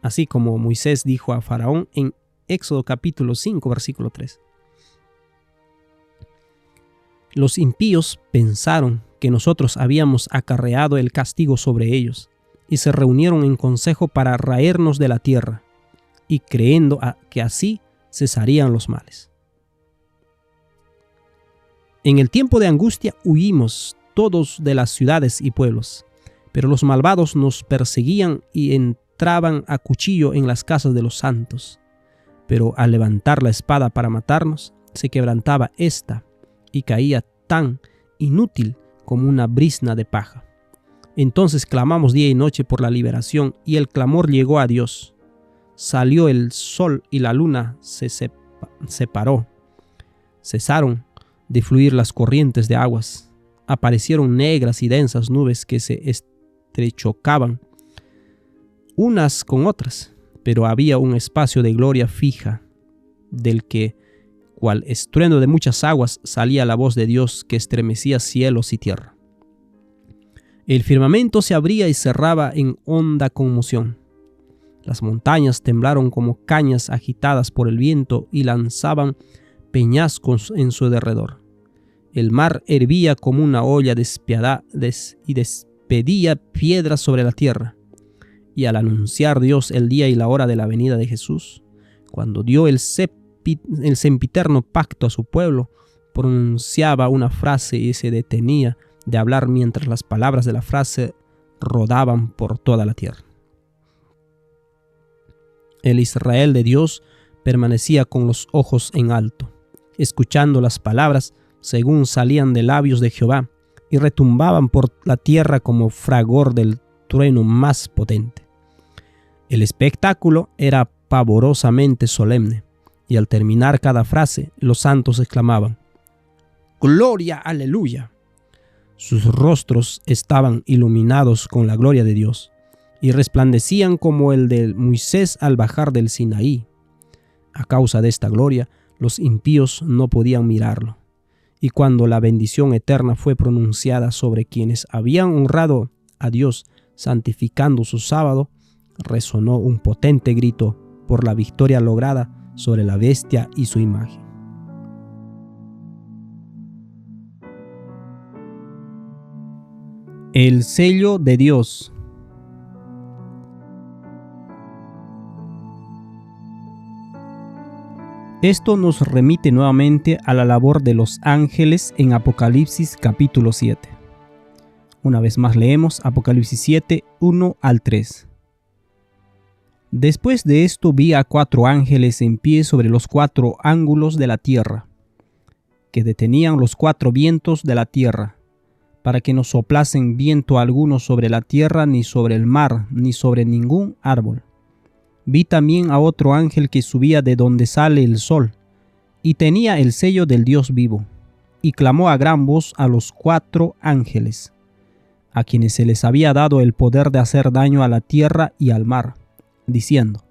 Así como Moisés dijo a Faraón en Éxodo capítulo 5, versículo 3. Los impíos pensaron que nosotros habíamos acarreado el castigo sobre ellos, y se reunieron en consejo para raernos de la tierra, y creyendo que así cesarían los males. En el tiempo de angustia huimos todos de las ciudades y pueblos, pero los malvados nos perseguían y entraban a cuchillo en las casas de los santos. Pero al levantar la espada para matarnos, se quebrantaba ésta y caía tan inútil como una brizna de paja. Entonces clamamos día y noche por la liberación, y el clamor llegó a Dios. Salió el sol y la luna se separó. Cesaron de fluir las corrientes de aguas. Aparecieron negras y densas nubes que se estrechocaban unas con otras, pero había un espacio de gloria fija, del que, cual estruendo de muchas aguas, salía la voz de Dios que estremecía cielos y tierra. El firmamento se abría y cerraba en honda conmoción. Las montañas temblaron como cañas agitadas por el viento y lanzaban peñascos en su derredor. El mar hervía como una olla despiadada y despedía piedras sobre la tierra. Y al anunciar Dios el día y la hora de la venida de Jesús, cuando dio el sempiterno pacto a su pueblo, pronunciaba una frase y se detenía de hablar mientras las palabras de la frase rodaban por toda la tierra. El Israel de Dios permanecía con los ojos en alto, escuchando las palabras según salían de labios de Jehová, y retumbaban por la tierra como fragor del trueno más potente. El espectáculo era pavorosamente solemne, y al terminar cada frase, los santos exclamaban: ¡Gloria, aleluya! Sus rostros estaban iluminados con la gloria de Dios, y resplandecían como el de Moisés al bajar del Sinaí. A causa de esta gloria, los impíos no podían mirarlo. Y cuando la bendición eterna fue pronunciada sobre quienes habían honrado a Dios santificando su sábado, resonó un potente grito por la victoria lograda sobre la bestia y su imagen. El sello de Dios. Esto nos remite nuevamente a la labor de los ángeles en Apocalipsis capítulo 7. Una vez más leemos Apocalipsis 7, 1 al 3. Después de esto vi a 4 ángeles en pie sobre los 4 ángulos de la tierra, que detenían los 4 vientos de la tierra, para que no soplasen viento alguno sobre la tierra, ni sobre el mar, ni sobre ningún árbol. Vi también a otro ángel que subía de donde sale el sol, y tenía el sello del Dios vivo, y clamó a gran voz a los 4 ángeles, a quienes se les había dado el poder de hacer daño a la tierra y al mar, diciendo: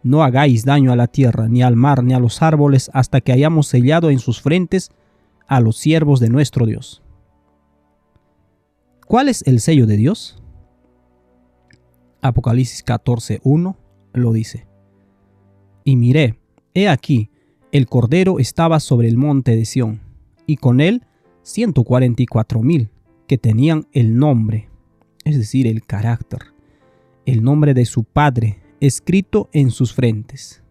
No hagáis daño a la tierra, ni al mar, ni a los árboles, hasta que hayamos sellado en sus frentes a los siervos de nuestro Dios. ¿Cuál es el sello de Dios? Apocalipsis 14:1 lo dice: Y miré, he aquí, el Cordero estaba sobre el monte de Sión, y con él 144,000 que tenían el nombre, es decir, el carácter, el nombre de su Padre, escrito en sus frentes.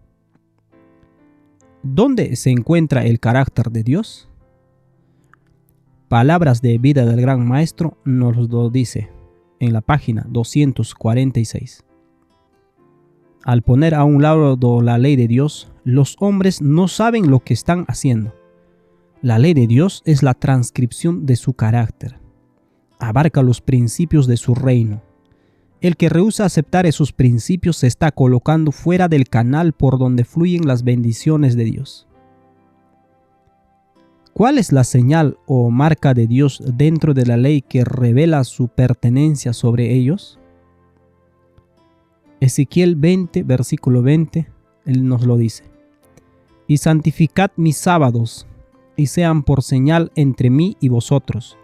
¿Dónde se encuentra el carácter de Dios? Palabras de Vida del Gran Maestro nos lo dice en la página 246. Al poner a un lado la ley de Dios, los hombres no saben lo que están haciendo. La ley de Dios es la transcripción de su carácter. Abarca los principios de su reino. El que rehúsa aceptar esos principios se está colocando fuera del canal por donde fluyen las bendiciones de Dios. ¿Cuál es la señal o marca de Dios dentro de la ley que revela su pertenencia sobre ellos? Ezequiel 20, versículo 20, él nos lo dice: Y santificad mis sábados, y sean por señal entre mí y vosotros,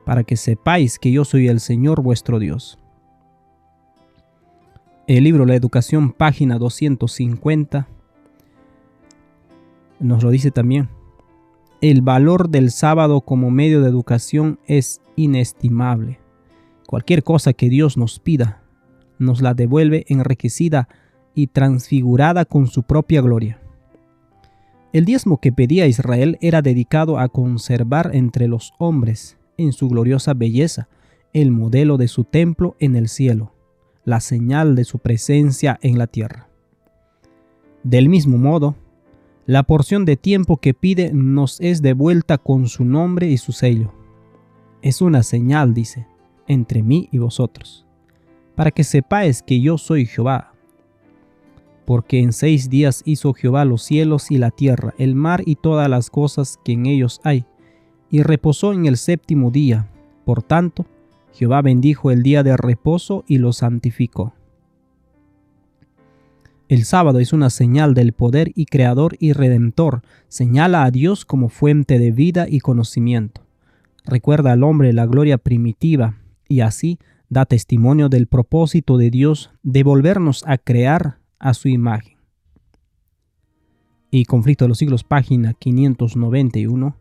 para que sepáis que yo soy el Señor vuestro Dios. El libro La Educación, página 250, nos lo dice también: El valor del sábado como medio de educación es inestimable. Cualquier cosa que Dios nos pida, nos la devuelve enriquecida y transfigurada con su propia gloria. El diezmo que pedía Israel era dedicado a conservar entre los hombres, en su gloriosa belleza, el modelo de su templo en el cielo, la señal de su presencia en la tierra. Del mismo modo, la porción de tiempo que pide nos es devuelta con su nombre y su sello. Es una señal, dice, entre mí y vosotros, para que sepáis que yo soy Jehová. Porque en 6 días hizo Jehová los cielos y la tierra, el mar y todas las cosas que en ellos hay, y reposó en el 7º día. Por tanto, Jehová bendijo el día de reposo y lo santificó. El sábado es una señal del poder y creador y redentor, señala a Dios como fuente de vida y conocimiento. Recuerda al hombre la gloria primitiva y así da testimonio del propósito de Dios de volvernos a crear a su imagen. Y Conflicto de los Siglos, página 591,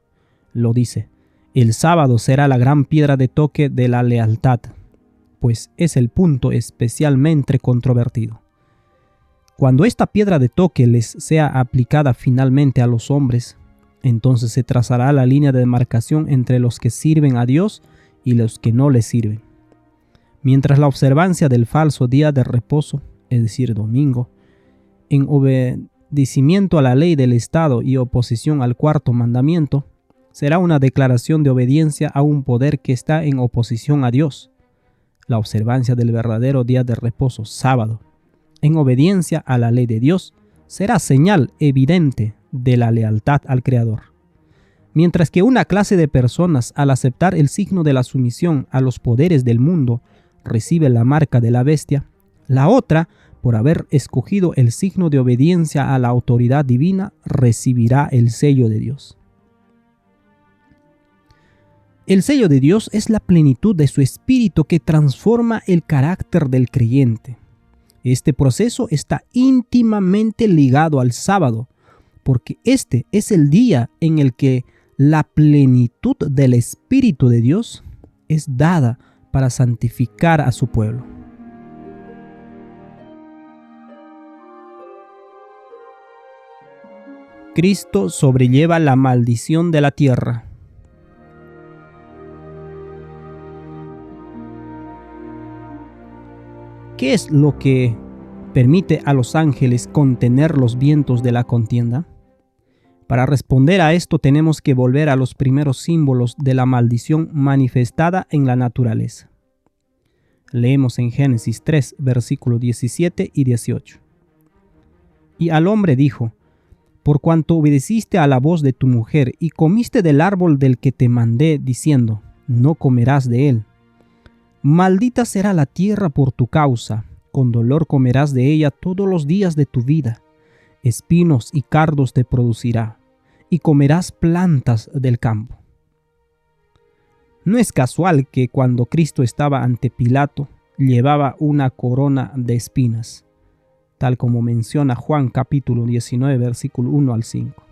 lo dice: El sábado será la gran piedra de toque de la lealtad, pues es el punto especialmente controvertido. Cuando esta piedra de toque les sea aplicada finalmente a los hombres, entonces se trazará la línea de demarcación entre los que sirven a Dios y los que no le sirven. Mientras la observancia del falso día de reposo, es decir, domingo, en Decimiento a la ley del Estado y oposición al cuarto mandamiento, será una declaración de obediencia a un poder que está en oposición a Dios. La observancia del verdadero día de reposo, sábado, en obediencia a la ley de Dios, será señal evidente de la lealtad al Creador. Mientras que una clase de personas, al aceptar el signo de la sumisión a los poderes del mundo, recibe la marca de la bestia, la otra, por haber escogido el signo de obediencia a la autoridad divina, recibirá el sello de Dios. El sello de Dios es la plenitud de su espíritu que transforma el carácter del creyente. Este proceso está íntimamente ligado al sábado, porque este es el día en el que la plenitud del Espíritu de Dios es dada para santificar a su pueblo. Cristo sobrelleva la maldición de la tierra. ¿Qué es lo que permite a los ángeles contener los vientos de la contienda? Para responder a esto tenemos que volver a los primeros símbolos de la maldición manifestada en la naturaleza. Leemos en Génesis 3, versículos 17 y 18. Y al hombre dijo: por cuanto obedeciste a la voz de tu mujer y comiste del árbol del que te mandé, diciendo, no comerás de él. Maldita será la tierra por tu causa, con dolor comerás de ella todos los días de tu vida. Espinos y cardos te producirá, y comerás plantas del campo. No es casual que cuando Cristo estaba ante Pilato, llevaba una corona de espinas, tal como menciona Juan capítulo 19, versículo 1 al 5.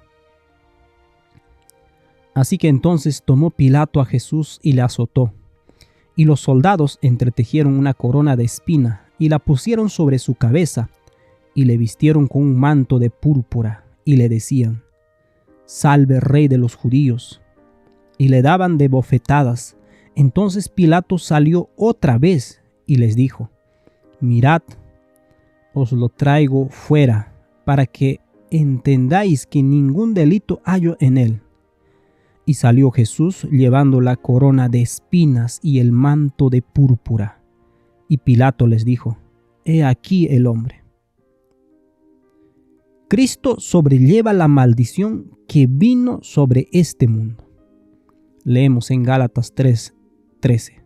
Así que entonces tomó Pilato a Jesús y le azotó, y los soldados entretejieron una corona de espina y la pusieron sobre su cabeza, y le vistieron con un manto de púrpura, y le decían, Salve Rey de los Judíos, y le daban de bofetadas. Entonces Pilato salió otra vez y les dijo, Mirad, os lo traigo fuera, para que entendáis que ningún delito hallo en él. Y salió Jesús llevando la corona de espinas y el manto de púrpura. Y Pilato les dijo, He aquí el hombre. Cristo sobrelleva la maldición que vino sobre este mundo. Leemos en Gálatas 3:13.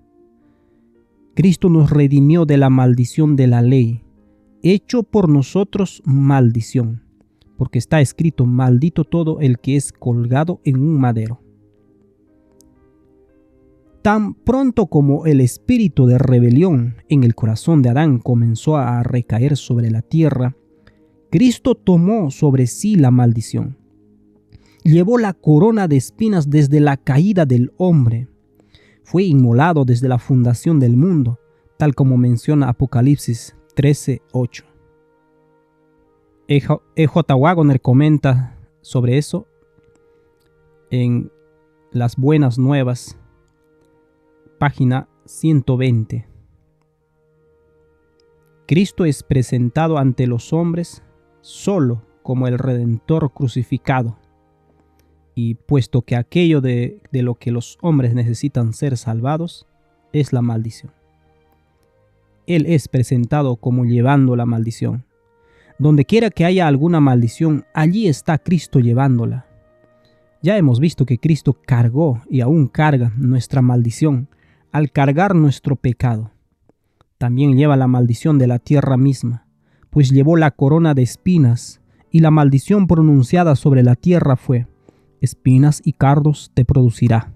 Cristo nos redimió de la maldición de la ley, hecho por nosotros maldición, porque está escrito, maldito todo el que es colgado en un madero. Tan pronto como el espíritu de rebelión en el corazón de Adán comenzó a recaer sobre la tierra, Cristo tomó sobre sí la maldición. Llevó la corona de espinas desde la caída del hombre. Fue inmolado desde la fundación del mundo, tal como menciona Apocalipsis 13:8. E.J. Waggoner comenta sobre eso en Las Buenas Nuevas, página 120. Cristo es presentado ante los hombres solo como el Redentor crucificado, y puesto que aquello de lo que los hombres necesitan ser salvados es la maldición, Él es presentado como llevando la maldición. Donde quiera que haya alguna maldición, allí está Cristo llevándola. Ya hemos visto que Cristo cargó y aún carga nuestra maldición al cargar nuestro pecado. También lleva la maldición de la tierra misma, pues llevó la corona de espinas, y la maldición pronunciada sobre la tierra fue, espinas y cardos te producirá.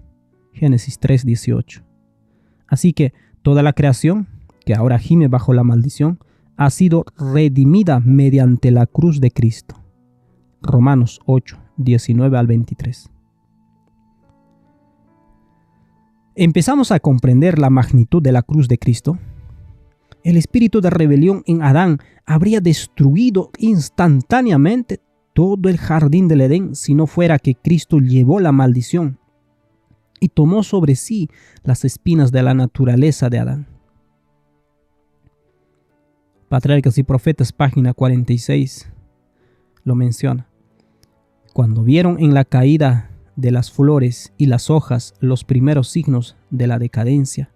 Génesis 3:18. Así que toda la creación, que ahora gime bajo la maldición, ha sido redimida mediante la cruz de Cristo. Romanos 8:19 al 23. Empezamos a comprender la magnitud de la cruz de Cristo. El espíritu de rebelión en Adán habría destruido instantáneamente todo el jardín del Edén si no fuera que Cristo llevó la maldición y tomó sobre sí las espinas de la naturaleza de Adán. Patriarcas y Profetas, página 46. lo menciona. Cuando vieron en la caída de las flores y las hojas los primeros signos de la decadencia,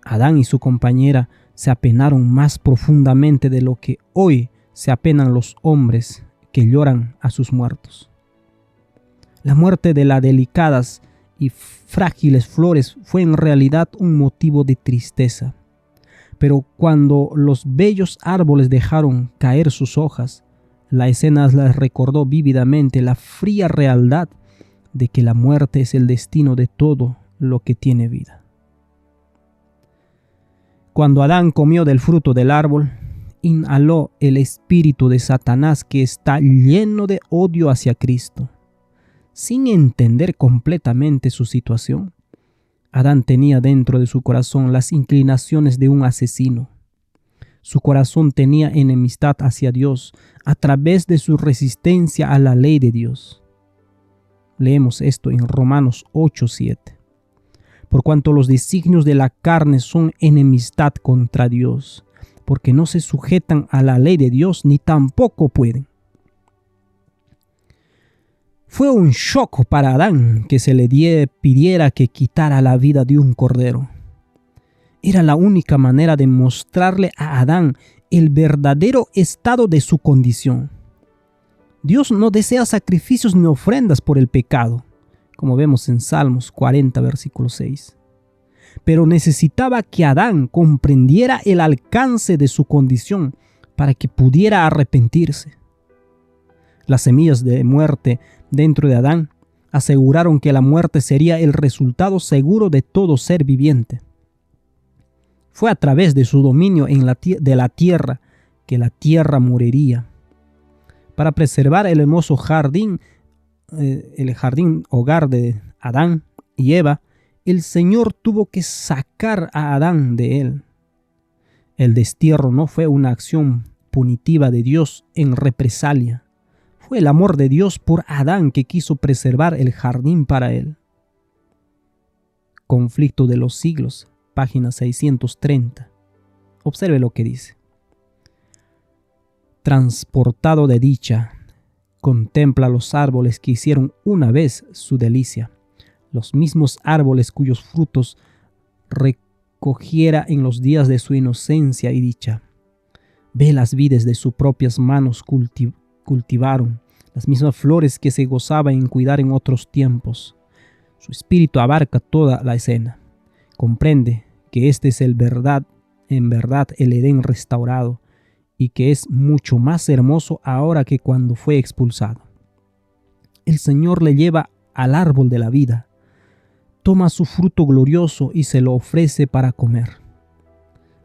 Adán y su compañera se apenaron más profundamente de lo que hoy se apenan los hombres que lloran a sus muertos. La muerte de las delicadas y frágiles flores fue en realidad un motivo de tristeza. Pero cuando los bellos árboles dejaron caer sus hojas, la escena les recordó vívidamente la fría realidad de que la muerte es el destino de todo lo que tiene vida. Cuando Adán comió del fruto del árbol, inhaló el espíritu de Satanás, que está lleno de odio hacia Cristo. Sin entender completamente su situación, Adán tenía dentro de su corazón las inclinaciones de un asesino. Su corazón tenía enemistad hacia Dios a través de su resistencia a la ley de Dios. Leemos esto en Romanos 8:7. Por cuanto los designios de la carne son enemistad contra Dios, porque no se sujetan a la ley de Dios ni tampoco pueden. Fue un shock para Adán que se le pidiera que quitara la vida de un cordero. Era la única manera de mostrarle a Adán el verdadero estado de su condición. Dios no desea sacrificios ni ofrendas por el pecado, como vemos en Salmos 40, versículo 6. Pero necesitaba que Adán comprendiera el alcance de su condición para que pudiera arrepentirse. Las semillas de muerte dentro de Adán aseguraron que la muerte sería el resultado seguro de todo ser viviente. Fue a través de su dominio de la tierra que la tierra moriría. Para preservar el hermoso jardín, el jardín hogar de Adán y Eva, el Señor tuvo que sacar a Adán de él. El destierro no fue una acción punitiva de Dios en represalia. Fue el amor de Dios por Adán que quiso preservar el jardín para él. Conflicto de los siglos, página 630. Observe lo que dice. Transportado de dicha, contempla los árboles que hicieron una vez su delicia, los mismos árboles cuyos frutos recogiera en los días de su inocencia y dicha. Ve las vides de sus propias manos cultivaron, las mismas flores que se gozaba en cuidar en otros tiempos. Su espíritu abarca toda la escena. Comprende que este es en verdad el Edén restaurado, y que es mucho más hermoso ahora que cuando fue expulsado. El Señor le lleva al árbol de la vida, toma su fruto glorioso y se lo ofrece para comer.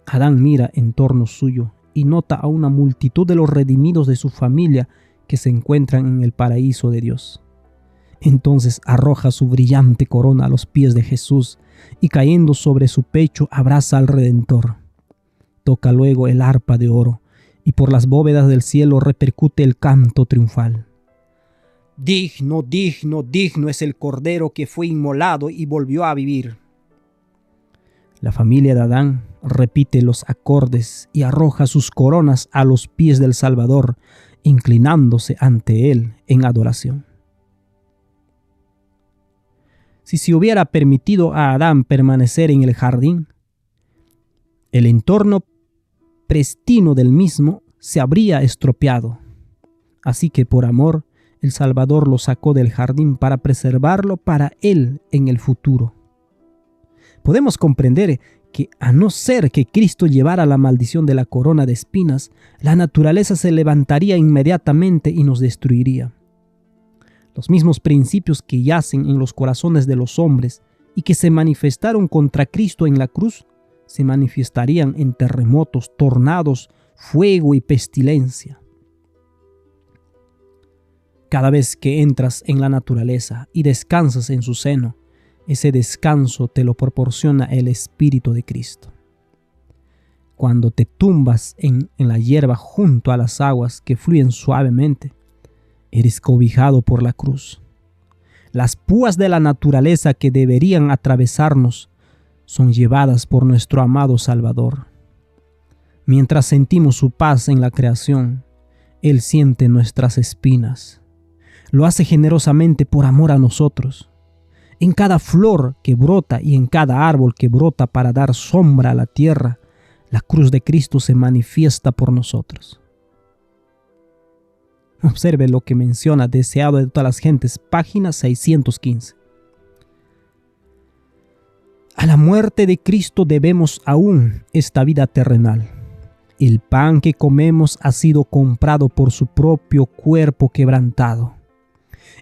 Adán mira en torno suyo y nota a una multitud de los redimidos de su familia que se encuentran en el paraíso de Dios. Entonces arroja su brillante corona a los pies de Jesús y cayendo sobre su pecho abraza al Redentor. Toca luego el arpa de oro y por las bóvedas del cielo repercute el canto triunfal. Digno, digno, digno es el Cordero que fue inmolado y volvió a vivir. La familia de Adán repite los acordes y arroja sus coronas a los pies del Salvador, inclinándose ante él en adoración. Si se hubiera permitido a Adán permanecer en el jardín, el entorno pristino del mismo se habría estropeado. Así que por amor, el Salvador lo sacó del jardín para preservarlo para él en el futuro. Podemos comprender que a no ser que Cristo llevara la maldición de la corona de espinas, la naturaleza se levantaría inmediatamente y nos destruiría. Los mismos principios que yacen en los corazones de los hombres y que se manifestaron contra Cristo en la cruz, se manifestarían en terremotos, tornados, fuego y pestilencia. Cada vez que entras en la naturaleza y descansas en su seno, ese descanso te lo proporciona el Espíritu de Cristo. Cuando te tumbas en la hierba junto a las aguas que fluyen suavemente, eres cobijado por la cruz. Las púas de la naturaleza que deberían atravesarnos son llevadas por nuestro amado Salvador. Mientras sentimos su paz en la creación, Él siente nuestras espinas. Lo hace generosamente por amor a nosotros. En cada flor que brota y en cada árbol que brota para dar sombra a la tierra, la cruz de Cristo se manifiesta por nosotros. Observe lo que menciona Deseado de todas las gentes, página 615. A la muerte de Cristo debemos aún esta vida terrenal. El pan que comemos ha sido comprado por su propio cuerpo quebrantado.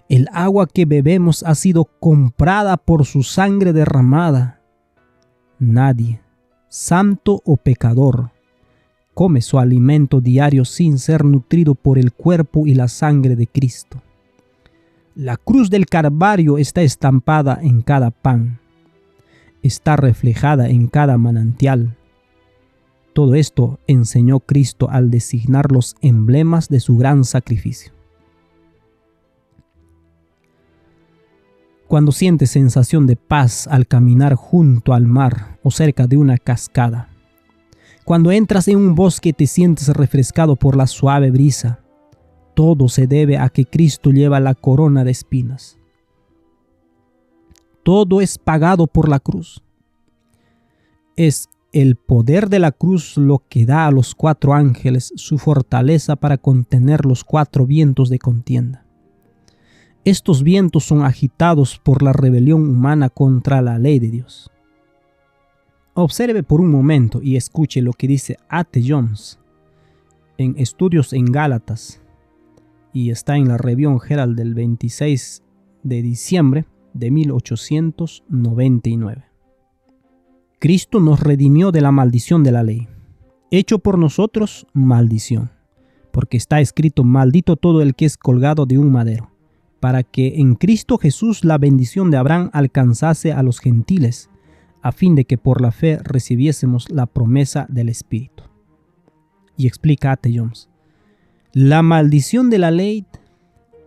El agua que bebemos ha sido comprada por su sangre derramada. Nadie, santo o pecador, come su alimento diario sin ser nutrido por el cuerpo y la sangre de Cristo. La cruz del Calvario está estampada en cada pan. Está reflejada en cada manantial. Todo esto enseñó Cristo al designar los emblemas de su gran sacrificio. Cuando sientes sensación de paz al caminar junto al mar o cerca de una cascada, cuando entras en un bosque te sientes refrescado por la suave brisa, todo se debe a que Cristo lleva la corona de espinas. Todo es pagado por la cruz. Es el poder de la cruz lo que da a los 4 ángeles su fortaleza para contener los 4 vientos de contienda. Estos vientos son agitados por la rebelión humana contra la ley de Dios. Observe por un momento y escuche lo que dice A.T. Jones en Estudios en Gálatas, y está en la Review Herald del 26 de diciembre de 1899. Cristo nos redimió de la maldición de la ley, hecho por nosotros maldición, porque está escrito: maldito todo el que es colgado de un madero, para que en Cristo Jesús la bendición de Abraham alcanzase a los gentiles, a fin de que por la fe recibiésemos la promesa del Espíritu. Y explica A.T. Jones: la maldición de la ley,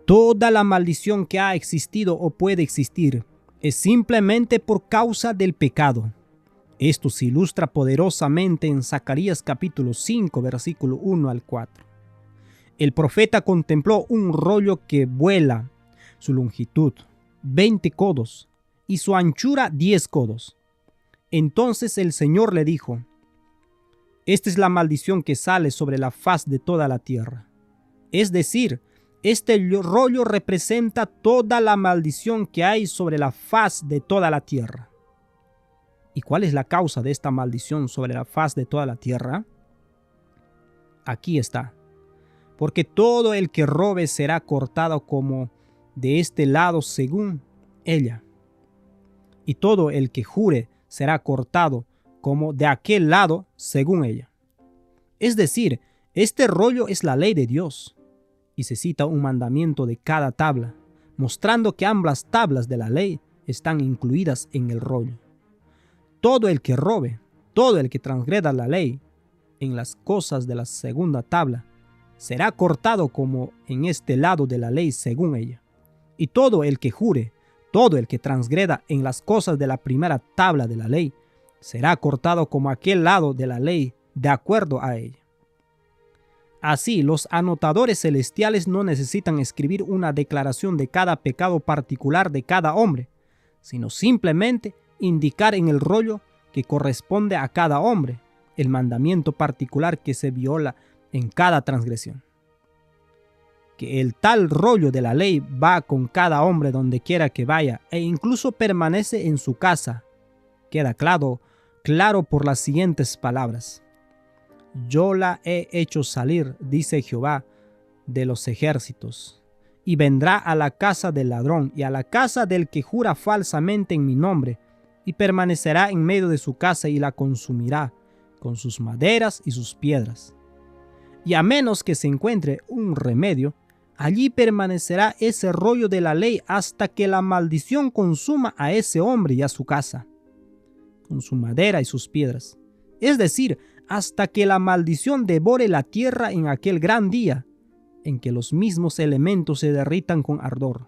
toda la maldición que ha existido o puede existir, es simplemente por causa del pecado. Esto se ilustra poderosamente en Zacarías capítulo 5, versículo 1 al 4. El profeta contempló un rollo que vuela, su longitud 20 codos y su anchura 10 codos. Entonces el Señor le dijo: esta es la maldición que sale sobre la faz de toda la tierra. Es decir, este rollo representa toda la maldición que hay sobre la faz de toda la tierra. ¿Y cuál es la causa de esta maldición sobre la faz de toda la tierra? Aquí está: porque todo el que robe será cortado como de este lado según ella, y todo el que jure será cortado como de aquel lado según ella. Es decir, este rollo es la ley de Dios, y se cita un mandamiento de cada tabla, mostrando que ambas tablas de la ley están incluidas en el rollo. Todo el que robe, todo el que transgreda la ley en las cosas de la segunda tabla, será cortado como en este lado de la ley según ella. Y todo el que jure, todo el que transgreda en las cosas de la primera tabla de la ley, será cortado como aquel lado de la ley de acuerdo a ella. Así, los anotadores celestiales no necesitan escribir una declaración de cada pecado particular de cada hombre, sino simplemente indicar en el rollo que corresponde a cada hombre el mandamiento particular que se viola en cada transgresión. Que el tal rollo de la ley va con cada hombre donde quiera que vaya e incluso permanece en su casa, queda claro por las siguientes palabras: yo la he hecho salir, dice Jehová de los ejércitos, y vendrá a la casa del ladrón y a la casa del que jura falsamente en mi nombre, y permanecerá en medio de su casa y la consumirá con sus maderas y sus piedras. Y a menos que se encuentre un remedio, allí permanecerá ese rollo de la ley hasta que la maldición consuma a ese hombre y a su casa, con su madera y sus piedras. Es decir, hasta que la maldición devore la tierra en aquel gran día, en que los mismos elementos se derritan con ardor.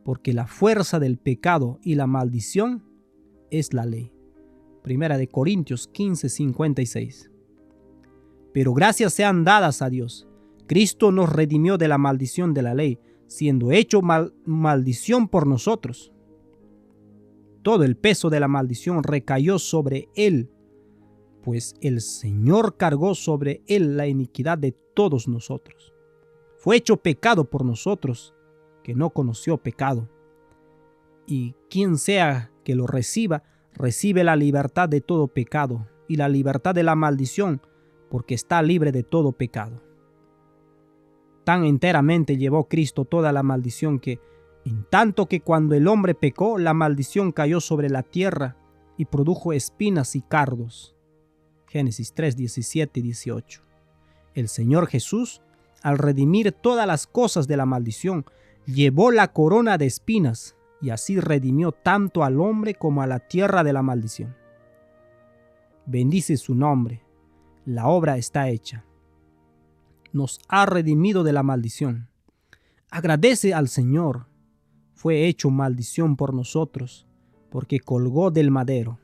Porque la fuerza del pecado y la maldición es la ley. Primera de Corintios 15:56. Pero gracias sean dadas a Dios, Cristo nos redimió de la maldición de la ley, siendo hecho maldición por nosotros. Todo el peso de la maldición recayó sobre él, pues el Señor cargó sobre él la iniquidad de todos nosotros. Fue hecho pecado por nosotros, que no conoció pecado. Y quien sea que lo reciba, recibe la libertad de todo pecado y la libertad de la maldición, porque está libre de todo pecado. Tan enteramente llevó Cristo toda la maldición que, en tanto que cuando el hombre pecó, la maldición cayó sobre la tierra y produjo espinas y cardos. Génesis 3, 17 y 18. El Señor Jesús, al redimir todas las cosas de la maldición, llevó la corona de espinas y así redimió tanto al hombre como a la tierra de la maldición. Bendice su nombre. La obra está hecha. Nos ha redimido de la maldición. Agradece al Señor. Fue hecho maldición por nosotros, porque colgó del madero.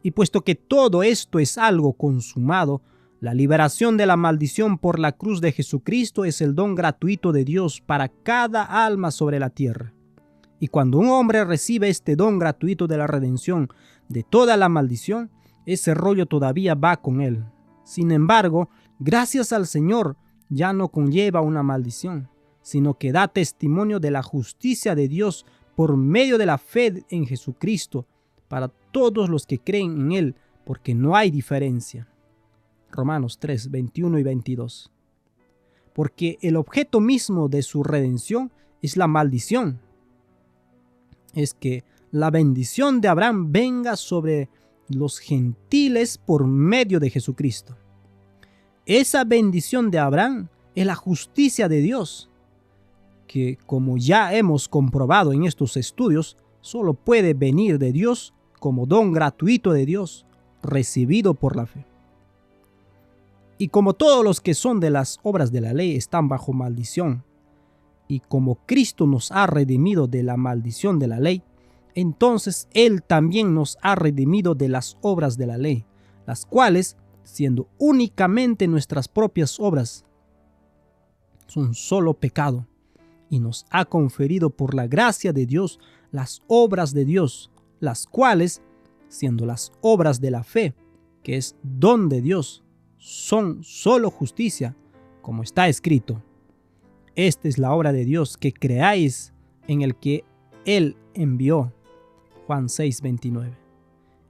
Y puesto que todo esto es algo consumado, la liberación de la maldición por la cruz de Jesucristo es el don gratuito de Dios para cada alma sobre la tierra. Y cuando un hombre recibe este don gratuito de la redención de toda la maldición, ese rollo todavía va con él. Sin embargo, gracias al Señor, ya no conlleva una maldición, sino que da testimonio de la justicia de Dios por medio de la fe en Jesucristo para todos los que creen en Él, porque no hay diferencia. Romanos 3, 21 y 22. Porque el objeto mismo de su redención es la maldición. Es que la bendición de Abraham venga sobre los gentiles por medio de Jesucristo. Esa bendición de Abraham es la justicia de Dios, que como ya hemos comprobado en estos estudios, solo puede venir de Dios como don gratuito de Dios, recibido por la fe. Y como todos los que son de las obras de la ley están bajo maldición, y como Cristo nos ha redimido de la maldición de la ley, entonces Él también nos ha redimido de las obras de la ley, las cuales, siendo únicamente nuestras propias obras, son solo pecado, y nos ha conferido por la gracia de Dios las obras de Dios, las cuales, siendo las obras de la fe, que es don de Dios, son solo justicia, como está escrito: esta es la obra de Dios, que creáis en el que Él envió. Juan 6, 29.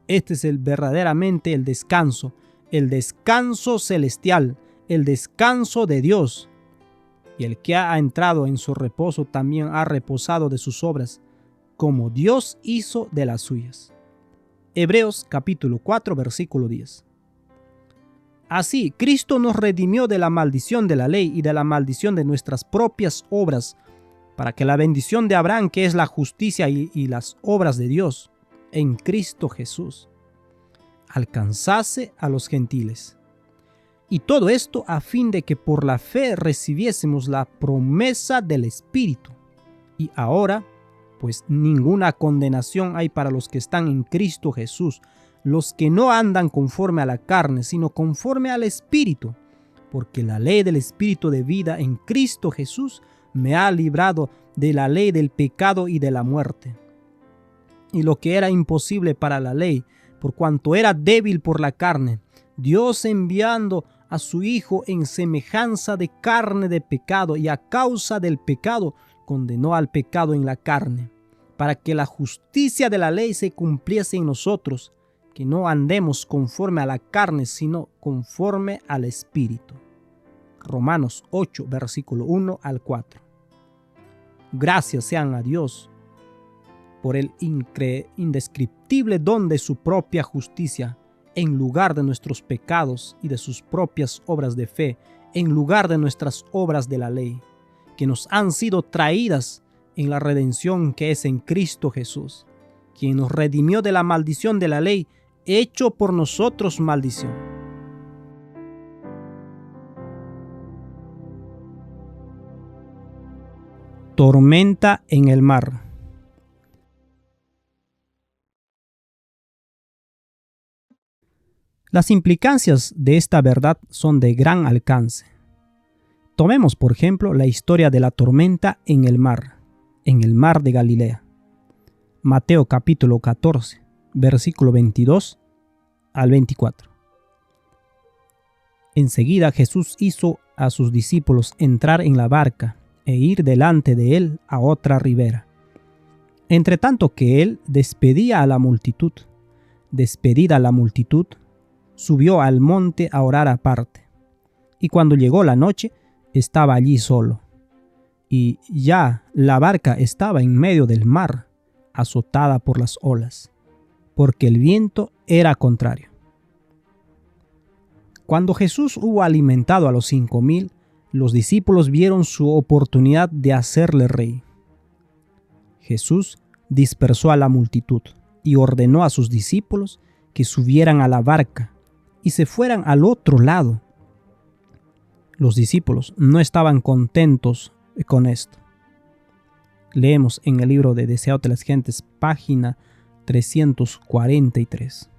Este es verdaderamente el descanso celestial, el descanso de Dios. Y el que ha entrado en su reposo también ha reposado de sus obras, como Dios hizo de las suyas. Hebreos capítulo 4, versículo 10. Así, Cristo nos redimió de la maldición de la ley y de la maldición de nuestras propias obras, para que la bendición de Abraham, que es la justicia y las obras de Dios en Cristo Jesús, alcanzase a los gentiles. Y todo esto a fin de que por la fe recibiésemos la promesa del Espíritu. Y ahora, pues ninguna condenación hay para los que están en Cristo Jesús, los que no andan conforme a la carne, sino conforme al Espíritu, porque la ley del Espíritu de vida en Cristo Jesús me ha librado de la ley del pecado y de la muerte. Y lo que era imposible para la ley, por cuanto era débil por la carne, Dios, enviando a su Hijo en semejanza de carne de pecado, y a causa del pecado condenó al pecado en la carne, para que la justicia de la ley se cumpliese en nosotros, que no andemos conforme a la carne, sino conforme al Espíritu. Romanos 8, versículo 1 al 4. Gracias sean a Dios por el indescriptible don de su propia justicia, en lugar de nuestros pecados, y de sus propias obras de fe, en lugar de nuestras obras de la ley, que nos han sido traídas en la redención que es en Cristo Jesús, quien nos redimió de la maldición de la ley, hecho por nosotros maldición. Tormenta en el mar. Las implicancias de esta verdad son de gran alcance. Tomemos, por ejemplo, la historia de la tormenta en el mar de Galilea. Mateo capítulo 14, versículo 22 al 24. Enseguida Jesús hizo a sus discípulos entrar en la barca e ir delante de él a otra ribera. Entre tanto que él despedida la multitud, subió al monte a orar aparte. Y cuando llegó la noche, estaba allí solo. Y ya la barca estaba en medio del mar, azotada por las olas, porque el viento era contrario. Cuando Jesús hubo alimentado a los 5,000, los discípulos vieron su oportunidad de hacerle rey. Jesús dispersó a la multitud y ordenó a sus discípulos que subieran a la barca y se fueran al otro lado. Los discípulos no estaban contentos con esto. Leemos en el libro de Deseos de las Gentes, página 343.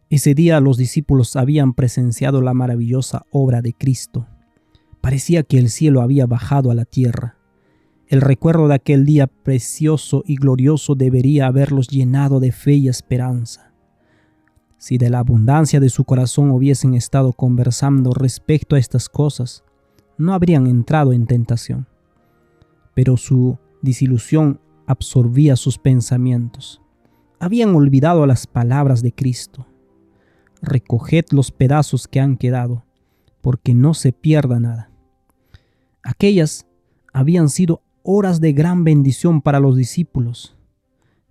Ese día los discípulos habían presenciado la maravillosa obra de Cristo. Parecía que el cielo había bajado a la tierra. El recuerdo de aquel día precioso y glorioso debería haberlos llenado de fe y esperanza. Si de la abundancia de su corazón hubiesen estado conversando respecto a estas cosas, no habrían entrado en tentación. Pero su desilusión absorbía sus pensamientos. Habían olvidado las palabras de Cristo. Recoged los pedazos que han quedado, porque no se pierda nada. Aquellas habían sido horas de gran bendición para los discípulos,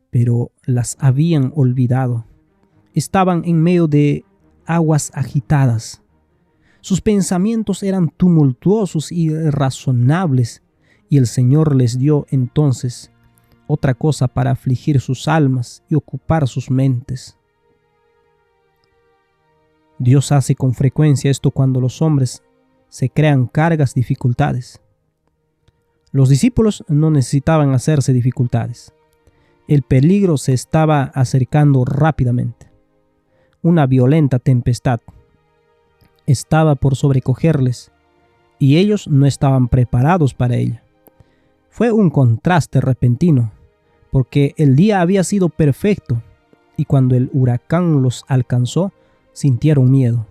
pero las habían olvidado. Estaban en medio de aguas agitadas. Sus pensamientos eran tumultuosos y irrazonables, y el Señor les dio entonces otra cosa para afligir sus almas y ocupar sus mentes. Dios hace con frecuencia esto cuando los hombres se crean cargas, dificultades. Los discípulos no necesitaban hacerse dificultades. El peligro se estaba acercando rápidamente. Una violenta tempestad estaba por sobrecogerles y ellos no estaban preparados para ella. Fue un contraste repentino, porque el día había sido perfecto y cuando el huracán los alcanzó, sintieron miedo.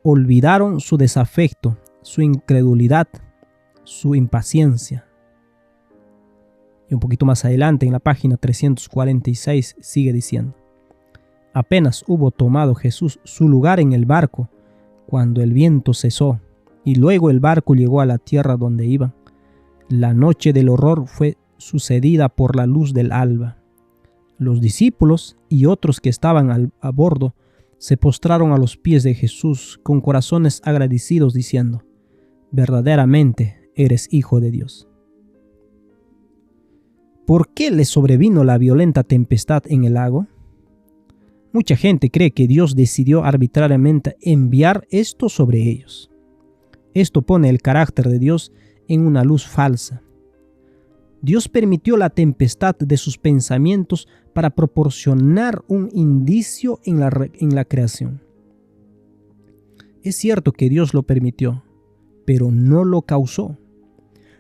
Olvidaron su desafecto, su incredulidad, su impaciencia. Y un poquito más adelante, en la página 346, sigue diciendo: apenas hubo tomado Jesús su lugar en el barco, cuando el viento cesó, y luego el barco llegó a la tierra donde iban. La noche del horror fue sucedida por la luz del alba. Los discípulos y otros que estaban a bordo se postraron a los pies de Jesús con corazones agradecidos, diciendo: verdaderamente eres Hijo de Dios. ¿Por qué les sobrevino la violenta tempestad en el lago? Mucha gente cree que Dios decidió arbitrariamente enviar esto sobre ellos. Esto pone el carácter de Dios en una luz falsa. Dios permitió la tempestad de sus pensamientos para proporcionar un indicio en la creación. Es cierto que Dios lo permitió, pero no lo causó.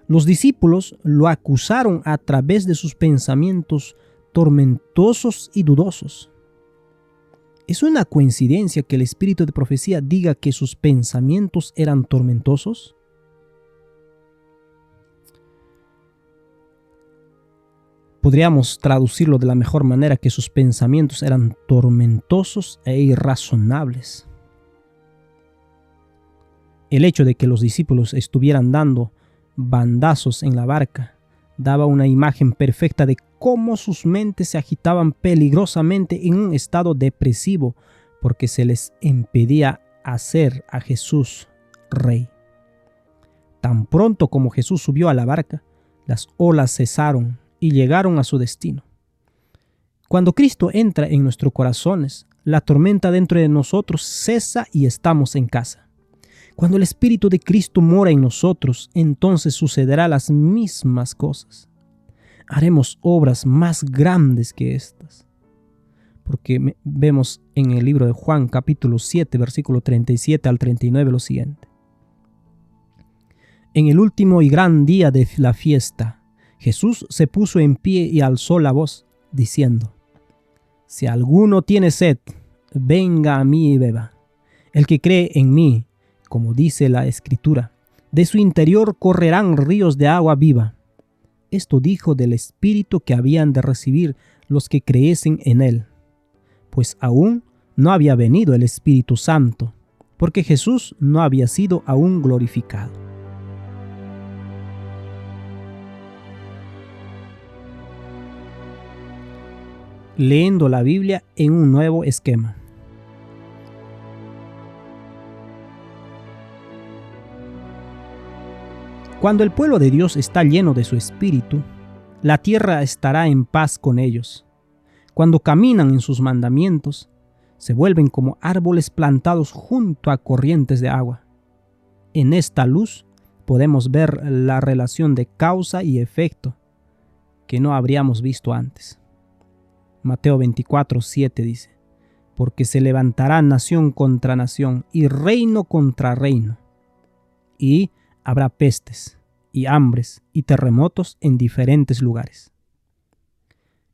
Los discípulos lo acusaron a través de sus pensamientos tormentosos y dudosos. ¿Es una coincidencia que el espíritu de profecía diga que sus pensamientos eran tormentosos? Podríamos traducirlo de la mejor manera, que sus pensamientos eran tormentosos e irrazonables. El hecho de que los discípulos estuvieran dando bandazos en la barca daba una imagen perfecta de cómo sus mentes se agitaban peligrosamente en un estado depresivo, porque se les impedía hacer a Jesús rey. Tan pronto como Jesús subió a la barca, las olas cesaron y llegaron a su destino. Cuando Cristo entra en nuestros corazones, la tormenta dentro de nosotros cesa y estamos en casa. Cuando el Espíritu de Cristo mora en nosotros, entonces sucederán las mismas cosas. Haremos obras más grandes que estas. Porque vemos en el libro de Juan capítulo 7, versículo 37 al 39 lo siguiente: En el último y gran día de la fiesta, Jesús se puso en pie y alzó la voz, diciendo: Si alguno tiene sed, venga a mí y beba. El que cree en mí, como dice la Escritura, de su interior correrán ríos de agua viva. Esto dijo del Espíritu que habían de recibir los que creyesen en él, pues aún no había venido el Espíritu Santo, porque Jesús no había sido aún glorificado. Leyendo la Biblia en un nuevo esquema. Cuando el pueblo de Dios está lleno de su Espíritu, la tierra estará en paz con ellos. Cuando caminan en sus mandamientos, se vuelven como árboles plantados junto a corrientes de agua. En esta luz podemos ver la relación de causa y efecto que no habríamos visto antes. Mateo 24:7 dice: Porque se levantará nación contra nación y reino contra reino, y habrá pestes y hambres y terremotos en diferentes lugares.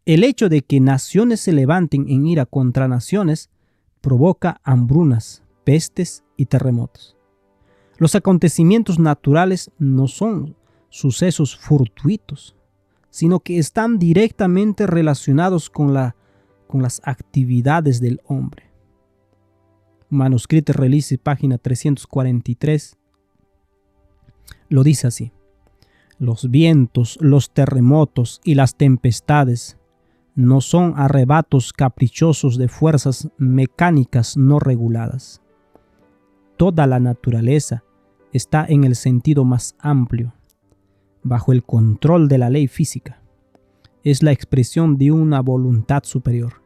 El hecho de que naciones se levanten en ira contra naciones provoca hambrunas, pestes y terremotos. Los acontecimientos naturales no son sucesos fortuitos, sino que están directamente relacionados con las actividades del hombre. Manuscrito Release, página 343, lo dice así: Los vientos, los terremotos y las tempestades no son arrebatos caprichosos de fuerzas mecánicas no reguladas. Toda la naturaleza está en el sentido más amplio, bajo el control de la ley física. Es la expresión de una voluntad superior.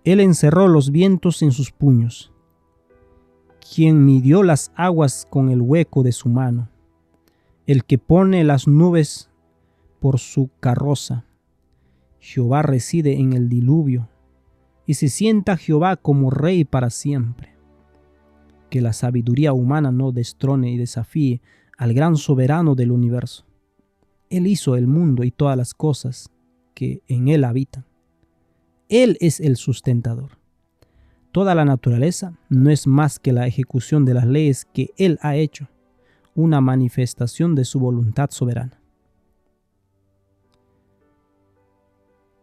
Él encerró los vientos en sus puños, quien midió las aguas con el hueco de su mano, el que pone las nubes por su carroza. Jehová reside en el diluvio, y se sienta Jehová como rey para siempre. Que la sabiduría humana no destrone y desafíe al gran soberano del universo. Él hizo el mundo y todas las cosas que en él habitan. Él es el sustentador. Toda la naturaleza no es más que la ejecución de las leyes que él ha hecho, una manifestación de su voluntad soberana.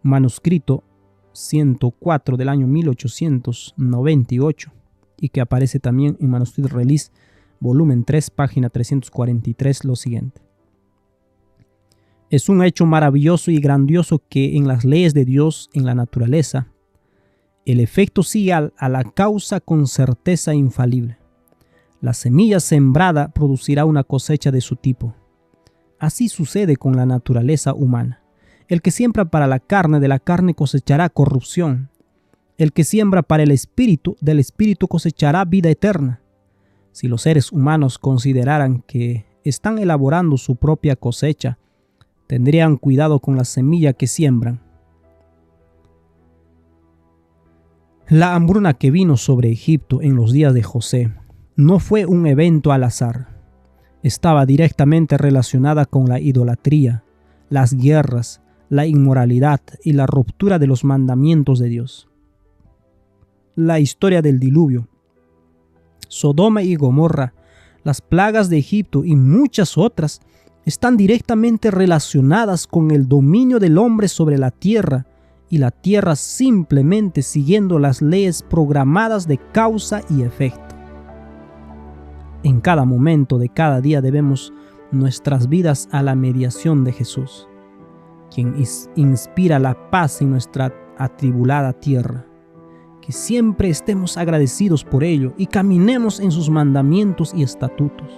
Manuscrito 104 del año 1898, y que aparece también en Manuscrito Release, volumen 3, página 343, lo siguiente: Es un hecho maravilloso y grandioso que en las leyes de Dios, en la naturaleza, el efecto sigue a la causa con certeza infalible. La semilla sembrada producirá una cosecha de su tipo. Así sucede con la naturaleza humana. El que siembra para la carne, de la carne cosechará corrupción. El que siembra para el espíritu, del espíritu cosechará vida eterna. Si los seres humanos consideraran que están elaborando su propia cosecha, tendrían cuidado con la semilla que siembran. La hambruna que vino sobre Egipto en los días de José no fue un evento al azar. Estaba directamente relacionada con la idolatría, las guerras, la inmoralidad y la ruptura de los mandamientos de Dios. La historia del diluvio, Sodoma y Gomorra, las plagas de Egipto y muchas otras están directamente relacionadas con el dominio del hombre sobre la tierra, y la tierra simplemente siguiendo las leyes programadas de causa y efecto. En cada momento de cada día debemos nuestras vidas a la mediación de Jesús, quien inspira la paz en nuestra atribulada tierra. Que siempre estemos agradecidos por ello y caminemos en sus mandamientos y estatutos.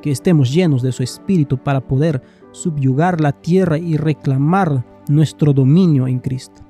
Que estemos llenos de su Espíritu para poder subyugar la tierra y reclamar nuestro dominio en Cristo.